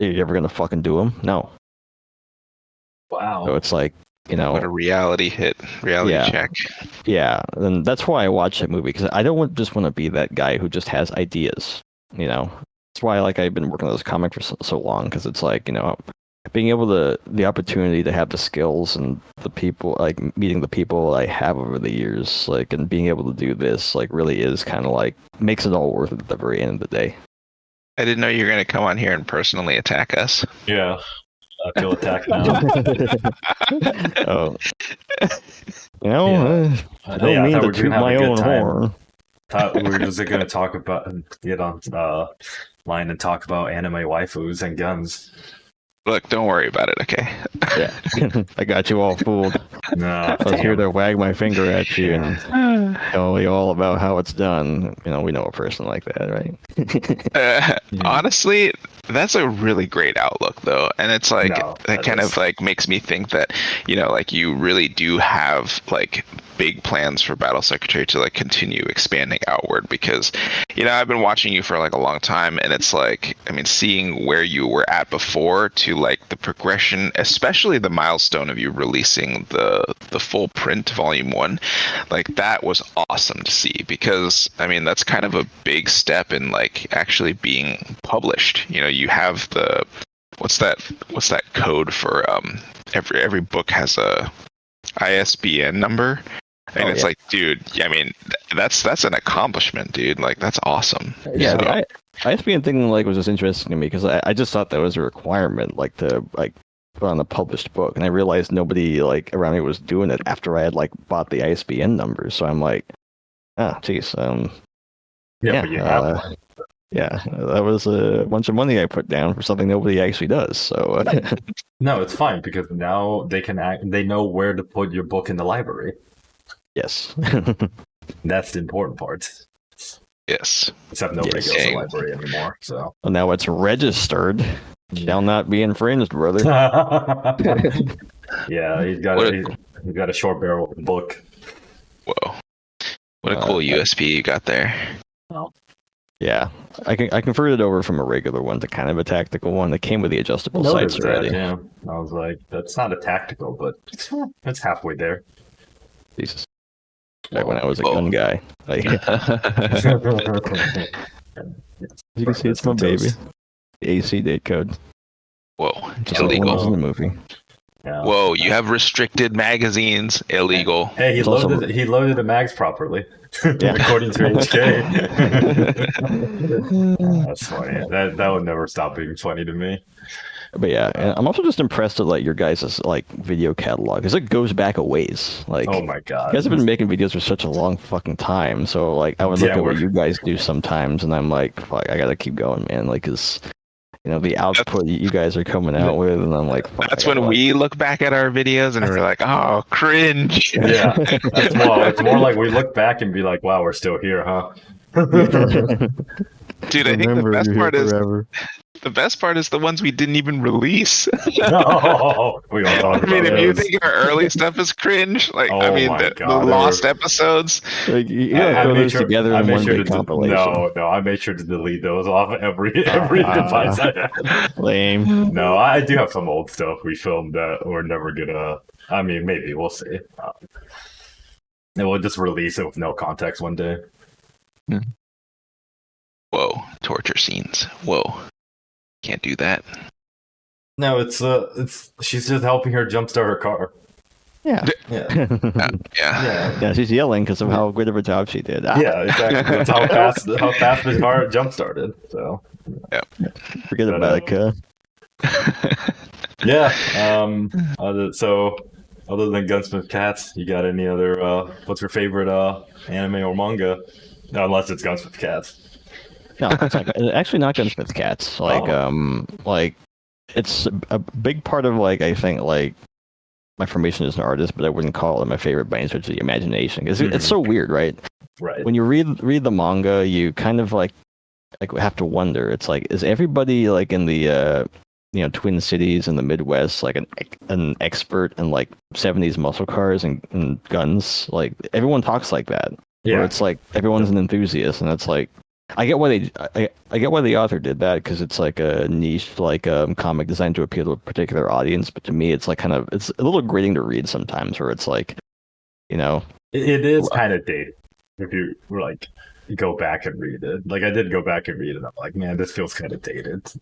Are you ever gonna fucking do them? No. Wow. So it's like, what a reality check. Yeah, and that's why I watch that movie, because I don't just want to be that guy who just has ideas. That's why like I've been working on this comic for so long, because it's like being able the opportunity to have the skills and the people, like meeting the people I have over the years, like, and being able to do this like really is kind of like makes it all worth it at the very end of the day. I didn't know you were going to come on here and personally attack us. Yeah. I feel attacked now. Oh. I don't mean to toot my own horn. Thought we were just going to talk about, get on line and talk about anime waifus and guns. Look, don't worry about it, okay? Yeah. I got you all fooled. No, I was here to wag my finger at you and tell you all about how it's done. We know a person like that, right? Honestly, that's a really great outlook, though. And it's like, that kind of like makes me think that, like you really do have like big plans for Battle Secretary to like continue expanding outward, because I've been watching you for like a long time, and it's like, I mean, seeing where you were at before to like the progression, especially the milestone of you releasing the full print volume 1, like that was awesome to see, because I mean that's kind of a big step in like actually being published. You have the what's that code for every book has a ISBN number. And it's like, dude, I mean, that's an accomplishment, dude. Like, that's awesome. Yeah, the ISBN thing like was just interesting to me, because I just thought that was a requirement, like to like put on a published book, and I realized nobody like around me was doing it after I had like bought the ISBN numbers. So I'm like, geez, yeah, but you have one. Yeah, that was a bunch of money I put down for something nobody actually does. So no, it's fine, because now they know where to put your book in the library. Yes. That's the important part. Yes. Except nobody goes to the library anymore. So well, now it's registered. Shall not be infringed, brother. Yeah, he's got a short barrel book. Whoa. What a cool USB you got there. Well, yeah. I converted it over from a regular one to kind of a tactical one that came with the adjustable sights already. Yeah. I was like, that's not a tactical, but it's halfway there. Jesus. Back when I was a gun guy. Like, you can see it's my baby. The AC date code. Whoa, just illegal. Like in the movie. Yeah. Whoa, you have restricted magazines. Illegal. Hey, he loaded the mags properly. According to HK. That's funny. That would never stop being funny to me. But yeah, and I'm also just impressed at like your guys' like video catalog, because it goes back a ways. Like, oh my god, you guys have been making videos for such a long fucking time. So like, I would look at what you guys do sometimes, and I'm like, fuck, I gotta keep going, man. Like, cause the output you guys are coming out with, and I'm like, fuck, that's when we look back at our videos and we're like, oh, cringe. Yeah, it's more like we look back and be like, wow, we're still here, huh? Dude, I think the best part is the ones we didn't even release. No, we don't talk about if those. you think our early stuff is cringe, like the lost episodes. Like, throw those together in one big compilation. No, I made sure to delete those off every device I had. Lame. No, I do have some old stuff we filmed that we're never gonna. I mean, maybe we'll see. And we'll just release it with no context one day. Whoa, torture scenes. Whoa. Can't do that. No, it's she's just helping her jumpstart her car. Yeah. Yeah. Yeah. Yeah, she's yelling because of how good of a job she did. Yeah, exactly. That's how fast the car jump started. So, Forget but, about it, Ka. yeah. Other than Gunsmith Cats, you got any other? What's your favorite anime or manga? No, unless it's Gunsmith Cats. No, it's not, actually not Gunsmith Cats. Like it's a big part of like I think like my formation as an artist, but I wouldn't call it my favorite by any stretch of the imagination because it's so weird, right? Right. When you read the manga, you kind of like have to wonder. It's like, is everybody like in the Twin Cities in the Midwest like an expert in like 70s muscle cars and guns? Like everyone talks like that. Yeah. Where it's like everyone's an enthusiast, and it's like I get why I get why the author did that because it's like a niche like comic designed to appeal to a particular audience. But to me, it's like it's a little grating to read sometimes, where it's like, it is kind of dated if you like go back and read it. Like I did go back and read it. I'm like, man, this feels kind of dated.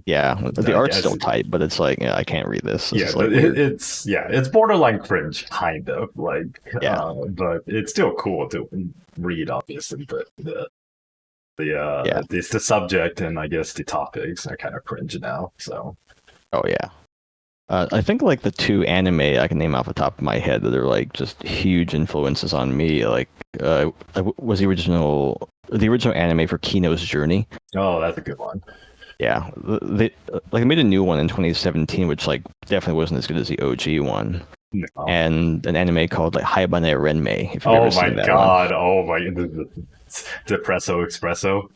Yeah, the art's still tight, but it's like, I can't read this. It's like it's borderline cringe, kind of like, but it's still cool to read, obviously. But it's the subject and I guess the topics are kind of cringe now. So, oh yeah. I think like the two anime I can name off the top of my head that are like just huge influences on me. Like, was the original anime for Kino's Journey. Oh, that's a good one. Yeah, they made a new one in 2017, which like definitely wasn't as good as the OG one. No. And an anime called like Haibane Renmei. If you've ever seen that one. Oh my god! Depresso Espresso.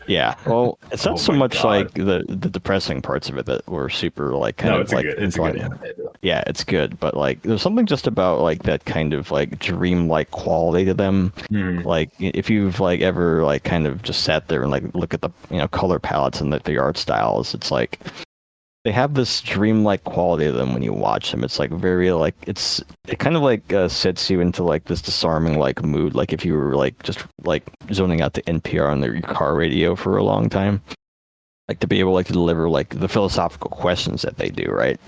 Yeah, well, it's not so much like the depressing parts of it that were super like it's a good anime. Yeah, it's good, but like there's something just about like that kind of like dream-like quality to them. Like if you've like ever like kind of just sat there and like look at the color palettes and the art styles, it's like they have this dream-like quality to them when you watch them. It's like very like it kind of like sets you into like this disarming like mood, like if you were like just like zoning out the NPR on your car radio for a long time, like to be able like to deliver like the philosophical questions that they do, right?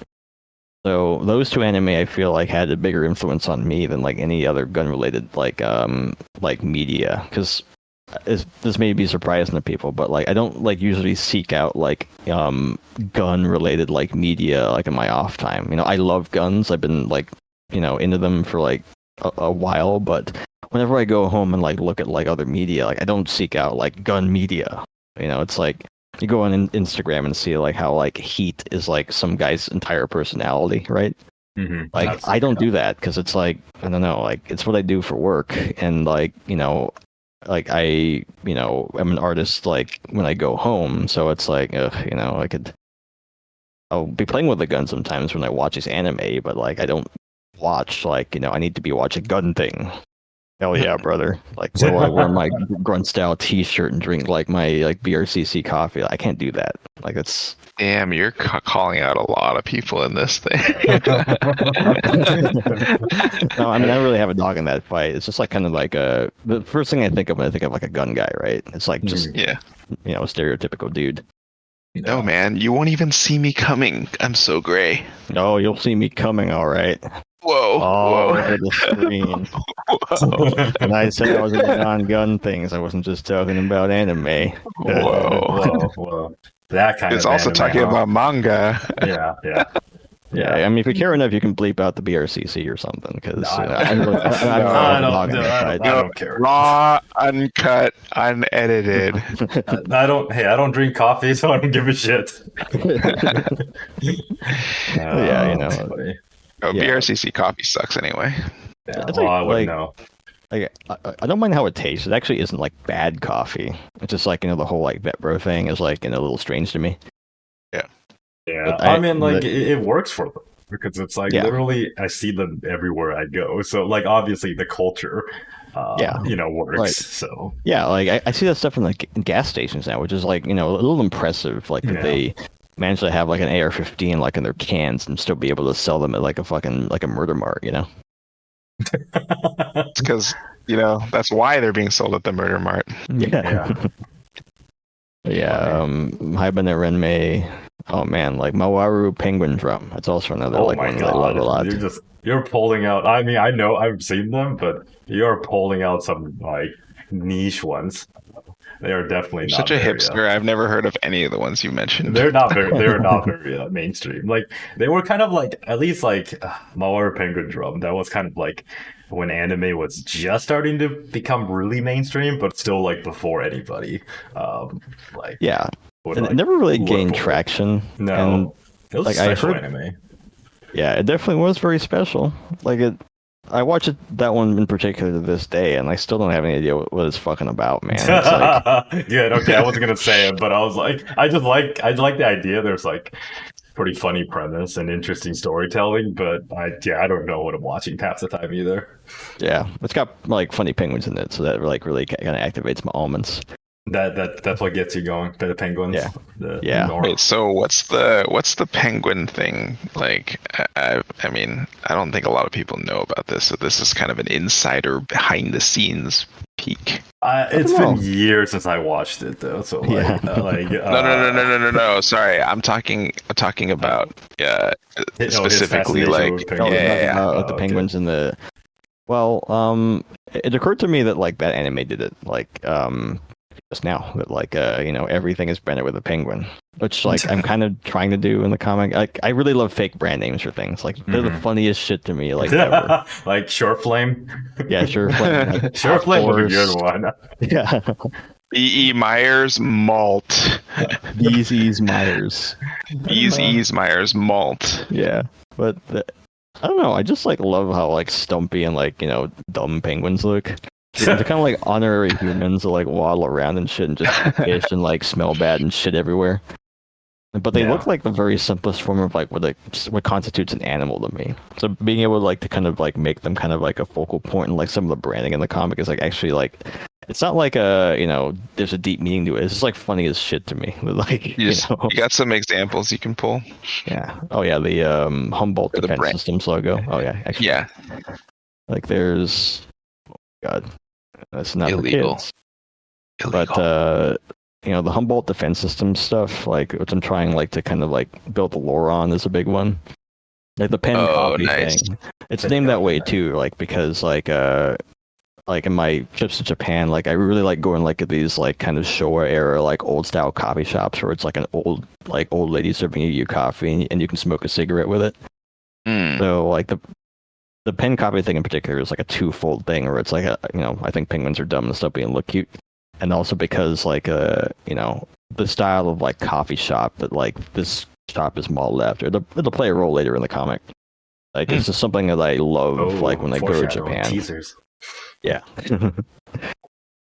So those two anime I feel like had a bigger influence on me than like any other gun-related like media, because this may be surprising to people, but like I don't like usually seek out like gun related like media like in my off time. I love guns. I've been like into them for like a while, but whenever I go home and like look at like other media, like I don't seek out like gun media. It's like you go on Instagram and see like how like Heat is like some guy's entire personality, right? Like I don't do that because it's like I don't know, like it's what I do for work, and like like I, I'm an artist like when I go home, so it's like, I'll be playing with the gun sometimes when I watch this anime, but like I don't watch like, I need to be watching gun thing. Hell yeah, brother. Like, so I wear my grunt style t-shirt and drink like my like BRCC coffee. I can't do that. Like it's... Damn, you're calling out a lot of people in this thing. No, I mean, I don't really have a dog in that fight. It's just like kind of like the first thing I think of when I think of like a gun guy, right? It's like just, a stereotypical dude. No, man, you won't even see me coming. I'm so gray. No, you'll see me coming, all right. Whoa. All over the screen. Whoa. And I said I was on gun things. I wasn't just talking about anime. Whoa. That kind it's of also anime, talking about manga. Yeah. I mean, if you care enough, you can bleep out the BRCC or something. Because I don't care. Raw, uncut, unedited. I don't drink coffee, so I don't give a shit. BRCC coffee sucks anyway. Yeah, I wouldn't know. Like, I don't mind how it tastes. It actually isn't like bad coffee. It's just like, the whole like vet bro thing is like, a little strange to me. Yeah. I mean, like it works for them because it's like literally I see them everywhere I go. So like obviously the culture, works. Right. So like I see that stuff in like in gas stations now, which is like, a little impressive. Like that they manage to have like an AR-15 like in their cans and still be able to sell them at like a fucking like a murder mart, It's because that's why they're being sold at the murder mart. Haibane Renmei, Oh man, like Mawaru Penguin Drum. That's also another Oh like my one that I love a god, lot. you're pulling out. I mean, I know I've seen them, but you're pulling out some like niche ones. They are definitely You're such not a very. hipster. I've never heard of any of the ones you mentioned. They're not very mainstream. Like they were kind of like at least like Mawaru Penguin Drum. That was kind of like when anime was just starting to become really mainstream, but still like before anybody like Yeah, would and it like never really look gained for it. traction. And No, it was like a I special heard, anime. yeah, it definitely was very special. Like it, I watch it that one in particular to this day, and I still don't have any idea what it's fucking about, man. It's like, Good. Okay, I wasn't gonna say it, but I was like, I like the idea. There's like pretty funny premise and interesting storytelling, but I don't know what I'm watching half the time either. yeah, it's got like funny penguins in it, so that like really kind of activates my almonds. That's what gets you going. The penguins. Yeah. The Yeah. Nora. Wait, so what's the penguin thing like? I mean, I don't think a lot of people know about this, so this is kind of an insider behind the scenes peek. It's don't been know. years since I watched it though, so like, Yeah. No. Sorry, I'm talking about his specifically fascination like with Oh, penguins. yeah. about the Okay. penguins in the. Well, it occurred to me that like that anime did it like just now that like everything is branded with a penguin, which like I'm kind of trying to do in the comic. Like I really love fake brand names for things. Like they're the funniest shit to me. Like ever. Like Short Flame. Yeah, sure. Like, Short Flame was a Force. good one. Yeah, E. Myers malt. Yeezy's Myers. E. Myers malt. Yeah, but I don't know. I just like love how like stumpy and like dumb penguins look. They're kind of like honorary humans that like waddle around and shit and just fish and like smell bad and shit everywhere. But they Yeah. look like the very simplest form of like what constitutes an animal to me. So being able like to kind of like make them kind of like a focal point and like some of the branding in the comic is like actually like it's not like there's a deep meaning to it. It's just like funny as shit to me. Like You got some examples you can pull? yeah. Oh yeah, the Humboldt Or the Defense brand. Systems logo. Oh yeah, actually. Yeah, Like there's God, that's not Illegal. for kids. illegal. But the Humboldt Defense System stuff, like which I'm trying like to kind of like build the lore on, is a big one. Like the pen copy nice. thing. It's named that way too, like because like in my trips to Japan, like I really like going like at these like kind of Showa era like old style coffee shops where it's like an old lady serving you coffee and you can smoke a cigarette with it. So like the pen copy thing in particular is like a twofold thing, where it's like I think penguins are dumb and stuff being look cute, and also because like the style of like coffee shop that like this shop is modeled after. It'll play a role later in the comic. Like it's just something that I love. Like when I go to foreshadowing, Japan. Teasers. Yeah.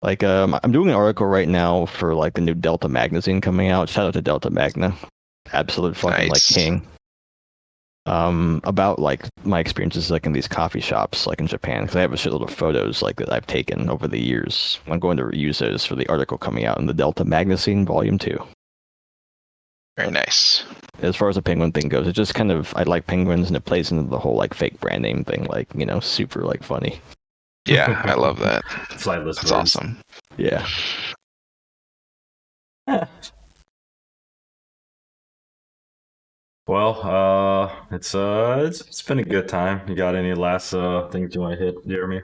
Like I'm doing an article right now for like the new Delta magazine coming out. Shout out to Delta Magna, absolute fucking like Nice. king. About like my experiences like in these coffee shops like in Japan, because I have a shitload of photos like that I've taken over the years. I'm going to use those for the article coming out in the Delta Magazine Volume 2. Very nice. As far as the penguin thing goes, it just kind of I like penguins and it plays into the whole like fake brand name thing, like super like funny. Yeah, I love that. Flightless That's birds. awesome. Yeah. Well, it's been a good time. You got any last things you want to hit, Jeremy?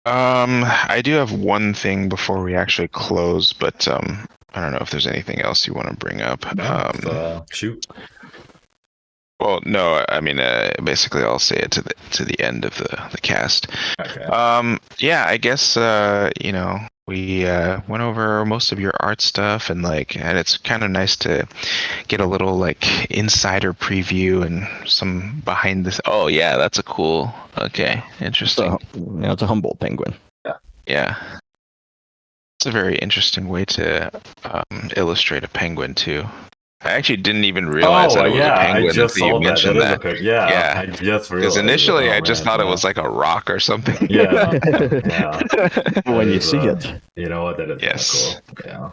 I do have one thing before we actually close, but I don't know if there's anything else you want to bring up. Shoot. Well, no, I mean, basically, I'll say it to the end of the cast. Okay. Yeah, I guess we went over most of your art stuff, and it's kind of nice to get a little like insider preview and some behind this. Oh yeah, that's a cool. Okay, interesting. So it's a Humboldt penguin. Yeah, it's a very interesting way to illustrate a penguin too. I actually didn't even realize that it was a penguin I just until you saw that. mentioned That is that. a pig. Yeah, Yeah. I just realized. Because initially, Oh, I just man, thought it yeah. was like a rock or something. Yeah. Yeah. When That you is, see it. You know what? That is Yes. kinda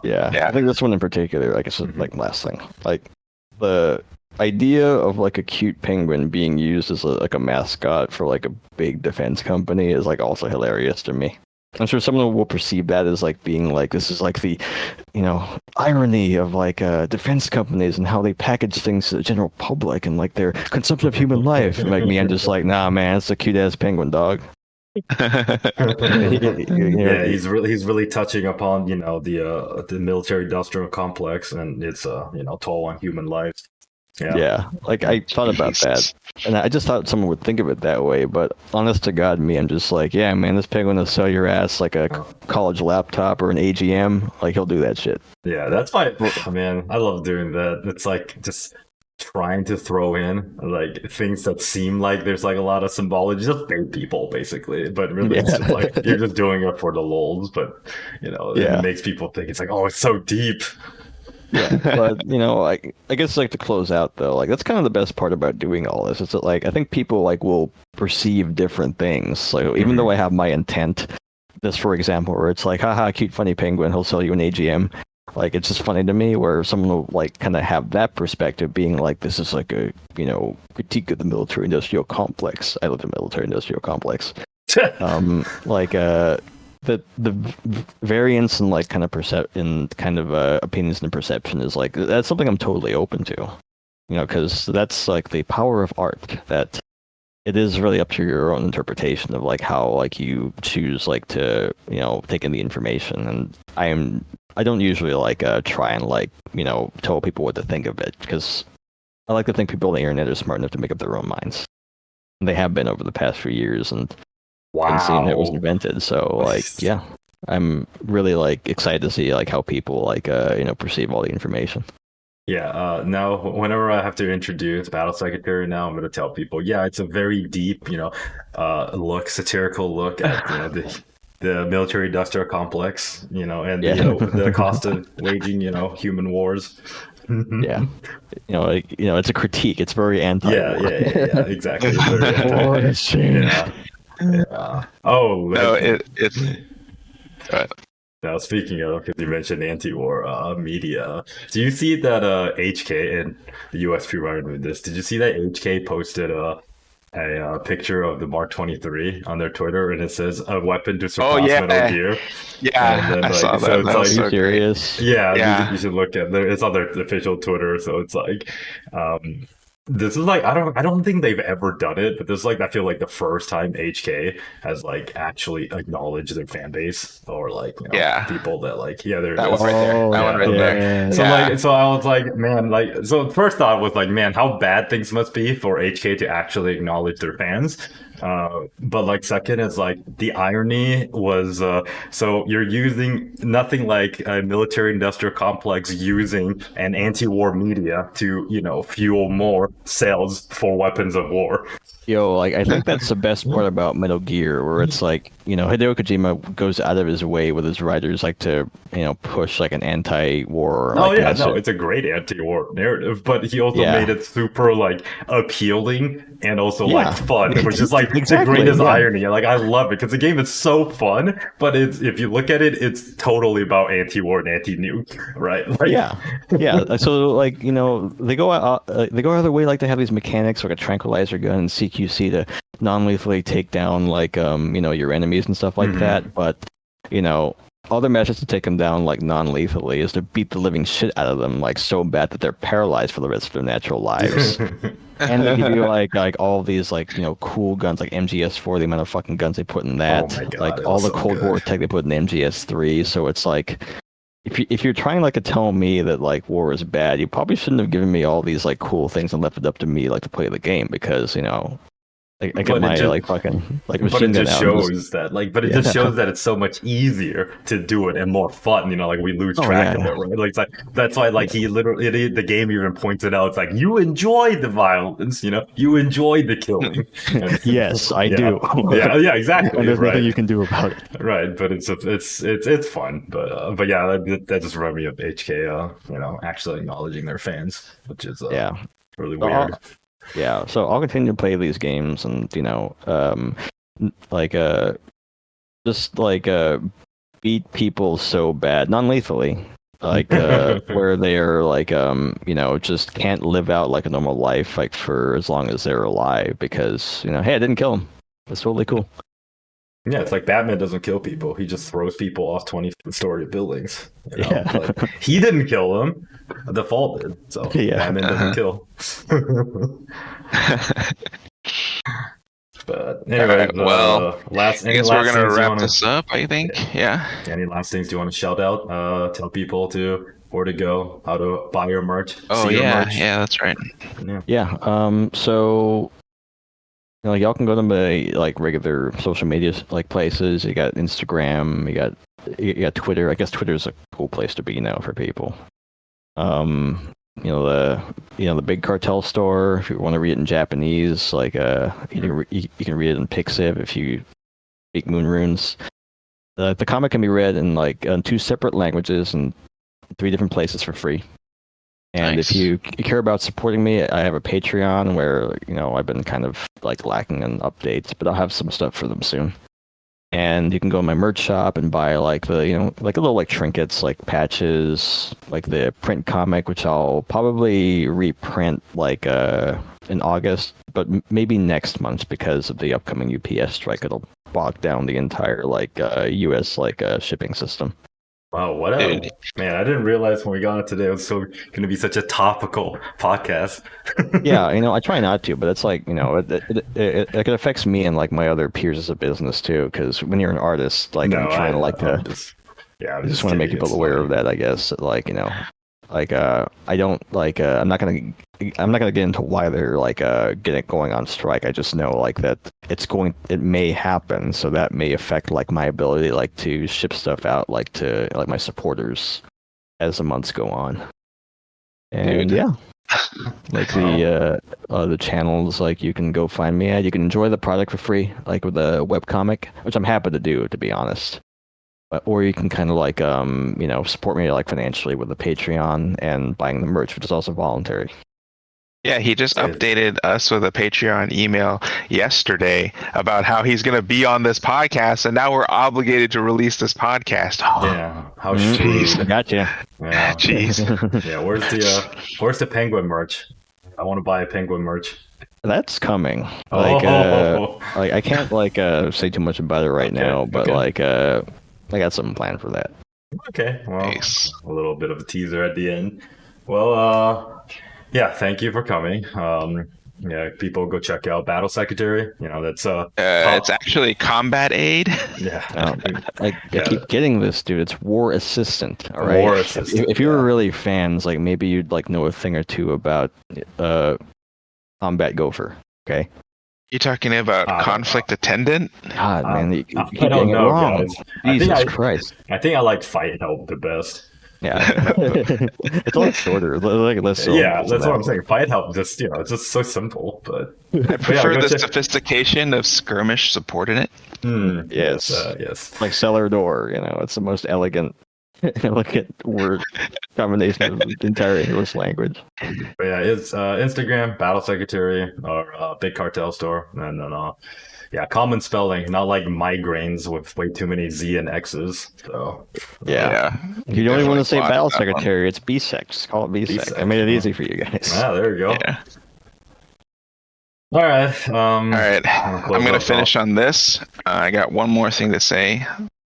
cool. Yeah. Yeah. I think this one in particular, like it's like last thing. Like the idea of like a cute penguin being used as like a mascot for like a big defense company is like also hilarious to me. I'm sure someone will perceive that as like being like this is like the, irony of like defense companies and how they package things to the general public and like their consumption of human life. And like me, I'm just like, nah, man, it's a cute ass penguin dog. Yeah, he's really touching upon the military industrial complex and its toll on human lives. Yeah, like I thought about that, and I just thought someone would think of it that way. But honest to God, me, I'm just like, yeah, man, this penguin will sell your ass like a college laptop or an AGM. Like he'll do that shit. Yeah, that's why, man, I love doing that. It's like just trying to throw in like things that seem like there's like a lot of symbology, just bait people basically, but really it's just like you're just doing it for the lulz. But it makes people think it's like, oh, it's so deep. Yeah, but I guess like to close out though, like that's kind of the best part about doing all this. Is that like I think people like will perceive different things. So even though I have my intent, this for example, where it's like, haha, cute funny penguin, he'll sell you an AGM. Like it's just funny to me where someone will like kind of have that perspective, being like this is like a critique of the military industrial complex. I live in the military industrial complex. The variance in like kind of opinions and perception is like that's something I'm totally open to, because that's like the power of art, that it is really up to your own interpretation of like how like you choose like to take in the information. And I don't usually like try and like tell people what to think of it, because I like to think people on the internet are smart enough to make up their own minds, and they have been over the past few years. And seeing it was invented, so like I'm really like excited to see like how people like perceive all the information. Now whenever I have to introduce Battle Secretary, now I'm going to tell people, it's a very deep satirical look at the military industrial complex, and the cost of waging human wars. It's a critique. It's very anti. Yeah, exactly. It's very Oh no, it's. Now speaking of, because you mentioned anti-war media, do you see that HK and the US pre-running this? Did you see that HK posted a picture of the Mark 23 on their Twitter, and it says a weapon to surpass Metal Gear? Yeah, and then, I saw that. So it's that was like, so serious. Yeah, you should look at it. It's on their official Twitter, so it's like. This is like I don't think they've ever done it, but this is like I feel like the first time HK has like actually acknowledged their fan base, or like people that like there that one right there. That one right there. So I was like, man, like so first thought was like, man, how bad things must be for HK to actually acknowledge their fans. But like second is like the irony was so you're using nothing like a military industrial complex using an anti-war media to fuel more sales for weapons of war. Like I think that's the best part about Metal Gear, where it's like Hideo Kojima goes out of his way with his writers like to push like an anti-war. It's a great anti-war narrative, but he also made it super like appealing and also like fun, which is like the greatest irony. Like I love it because the game is so fun, but if you look at it, it's totally about anti-war and anti-nuke, right? Like, So like they go out of their way like to have these mechanics like a tranquilizer gun and CQC to non-lethally take down like your enemies and stuff like that, but other methods to take them down like non-lethally is to beat the living shit out of them like so bad that they're paralyzed for the rest of their natural lives. And they give you like all these like cool guns like MGS4, the amount of fucking guns they put in that, like all the Cold War tech they put in MGS3. So it's like if you're trying like to tell me that like war is bad, you probably shouldn't have given me all these like cool things and left it up to me like to play the game, because I get my like fucking like machine gun out. But it just shows that it's so much easier to do it and more fun. Like we lose track of it, right? Like, it's like that's why like he literally the game even pointed out. It's like you enjoy the violence, you enjoy the killing. Yes, I do. Yeah, exactly. And there's nothing you can do about it. Right, but it's fun. But yeah, that just reminded me of HK. Actually acknowledging their fans, which is really weird. Yeah, so I'll continue to play these games and beat people so bad, non-lethally, like where they are like just can't live out like a normal life like for as long as they're alive, because hey, I didn't kill them. That's totally cool. Yeah, it's like Batman doesn't kill people; he just throws people off 20-story buildings. Yeah. Like he didn't kill them; the fall did. So Yeah. Batman doesn't kill. But All anyway, right. Well, last I any guess we're last gonna things you wrap want this to? up. I think. Yeah. Yeah. Any last things you want to shout out? Tell people to where to go, how to buy your merch, Oh see your yeah. merch. Yeah. That's right. Yeah. Yeah. So y'all can go to my like regular social media like places. You got Instagram. You got Twitter. I guess Twitter's a cool place to be now for people. The big cartel store. If you want to read it in Japanese, like you can read it in Pixiv if you speak Moon Runes. The comic can be read in like 2 separate languages and 3 different places for free. And Nice. if you care about supporting me, I have a Patreon where I've been kind of like lacking in updates, but I'll have some stuff for them soon. And you can go to my merch shop and buy like the like little like trinkets, like patches, like the print comic, which I'll probably reprint like in August, but maybe next month because of the upcoming UPS strike. It'll bog down the entire like US like shipping system. Wow, what a man! I didn't realize when we got on today it was so going to be such a topical podcast. Yeah, I try not to, but it's like it affects me and like my other peers as a business too. Because when you're an artist, like I'm trying to I just want to make people aware of that. I guess I don't like I'm not gonna get into why they're like going on strike. I just know like that it may happen, so that may affect like my ability like to ship stuff out like to like my supporters as the months go on. And Dude. yeah, like the channels like you can go find me at. You can enjoy the product for free, like with a webcomic, which I'm happy to do, to be honest. Or you can kind of like support me like financially with the Patreon and buying the merch, which is also voluntary. Yeah, he just updated us with a Patreon email yesterday about how he's going to be on this podcast, and now we're obligated to release this podcast. Oh, Yeah, how jeez. sweet. Gotcha. Yeah, Jeez. yeah. Where's the penguin merch? I want to buy a penguin merch. That's coming. Like, I can't like say too much about it right now, but like I got something planned for that. Okay, well, Nice. a little bit of a teaser at the end. Well, yeah, thank you for coming. Yeah, people go check out Battle Secretary. That's It's actually Combat Aid. yeah. I keep getting this, dude. It's War Assistant. All right. War Assistant. If you were really fans, like maybe you'd like know a thing or two about Combat Gopher. Okay. You talking about conflict attendant? God, man, you keep I getting don't it know, wrong. guys. Jesus Christ. I think I like Fight Help the best. Yeah. It's a lot shorter. Like less. Yeah, that's what I'm saying. Fight Help just it's just so simple, but I prefer the sophistication of skirmish support in it. Yes. Yes. Like cellar door. It's the most elegant word combination of the entire English language. But yeah, it's Instagram, Battle Secretary, or Big Cartel Store, and then common spelling, not like migraines with way too many Z and X's. So yeah. If you don't even want to say Battle Secretary, it's BSEC. Just call it BSEC. I made it easy for you guys. Ah, there you go. Yeah. All right. All right. I'm going to finish on this. I got one more thing to say.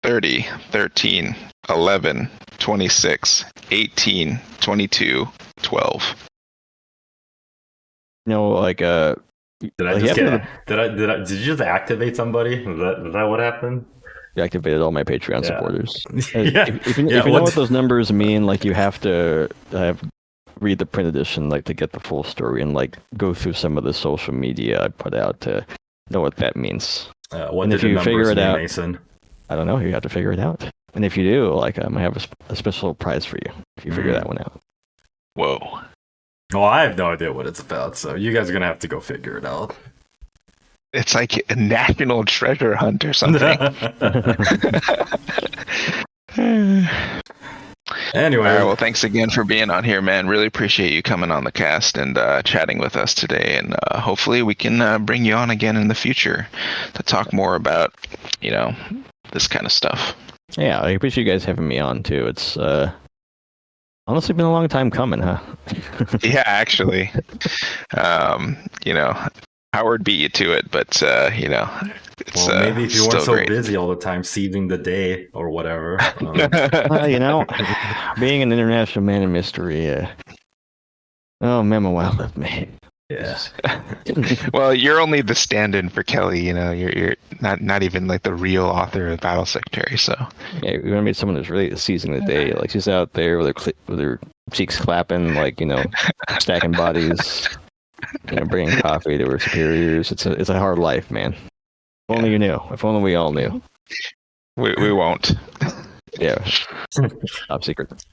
30, 13, 11, 26, 18, 22, 12. Like Did you just activate somebody? Was that what happened? You activated all my Patreon supporters. Yeah. If you know what those numbers mean, like you have to read the print edition, like to get the full story, and like go through some of the social media I put out to know what that means. And if you figure it out, Mason? I don't know. You have to figure it out. And if you do, like I have a special prize for you if you figure that one out. Whoa. Well, I have no idea what it's about, so you guys are gonna have to go figure it out. It's like a national treasure hunt or something. Anyway. All right, well, thanks again for being on here, man. Really appreciate you coming on the cast and chatting with us today. And hopefully we can bring you on again in the future to talk more about, this kind of stuff. Yeah, I appreciate you guys having me on, too. It's honestly been a long time coming, huh? Yeah, actually. Howard beat you to it, but, It's Well, maybe if you weren't still so great. busy all the time, seizing the day or whatever. You know, being an international man of mystery, oh, Memo Wild left me. yeah. Well, you're only the stand-in for Kelly. You know, you're not even like the real author of Battle Secretary. So Yeah, we want to meet someone who's really seizing the day. Like she's out there with her cheeks clapping, like stacking bodies, bringing coffee to her superiors. It's a hard life, man. If only you knew. If only we all knew. we won't. Yeah, top secret.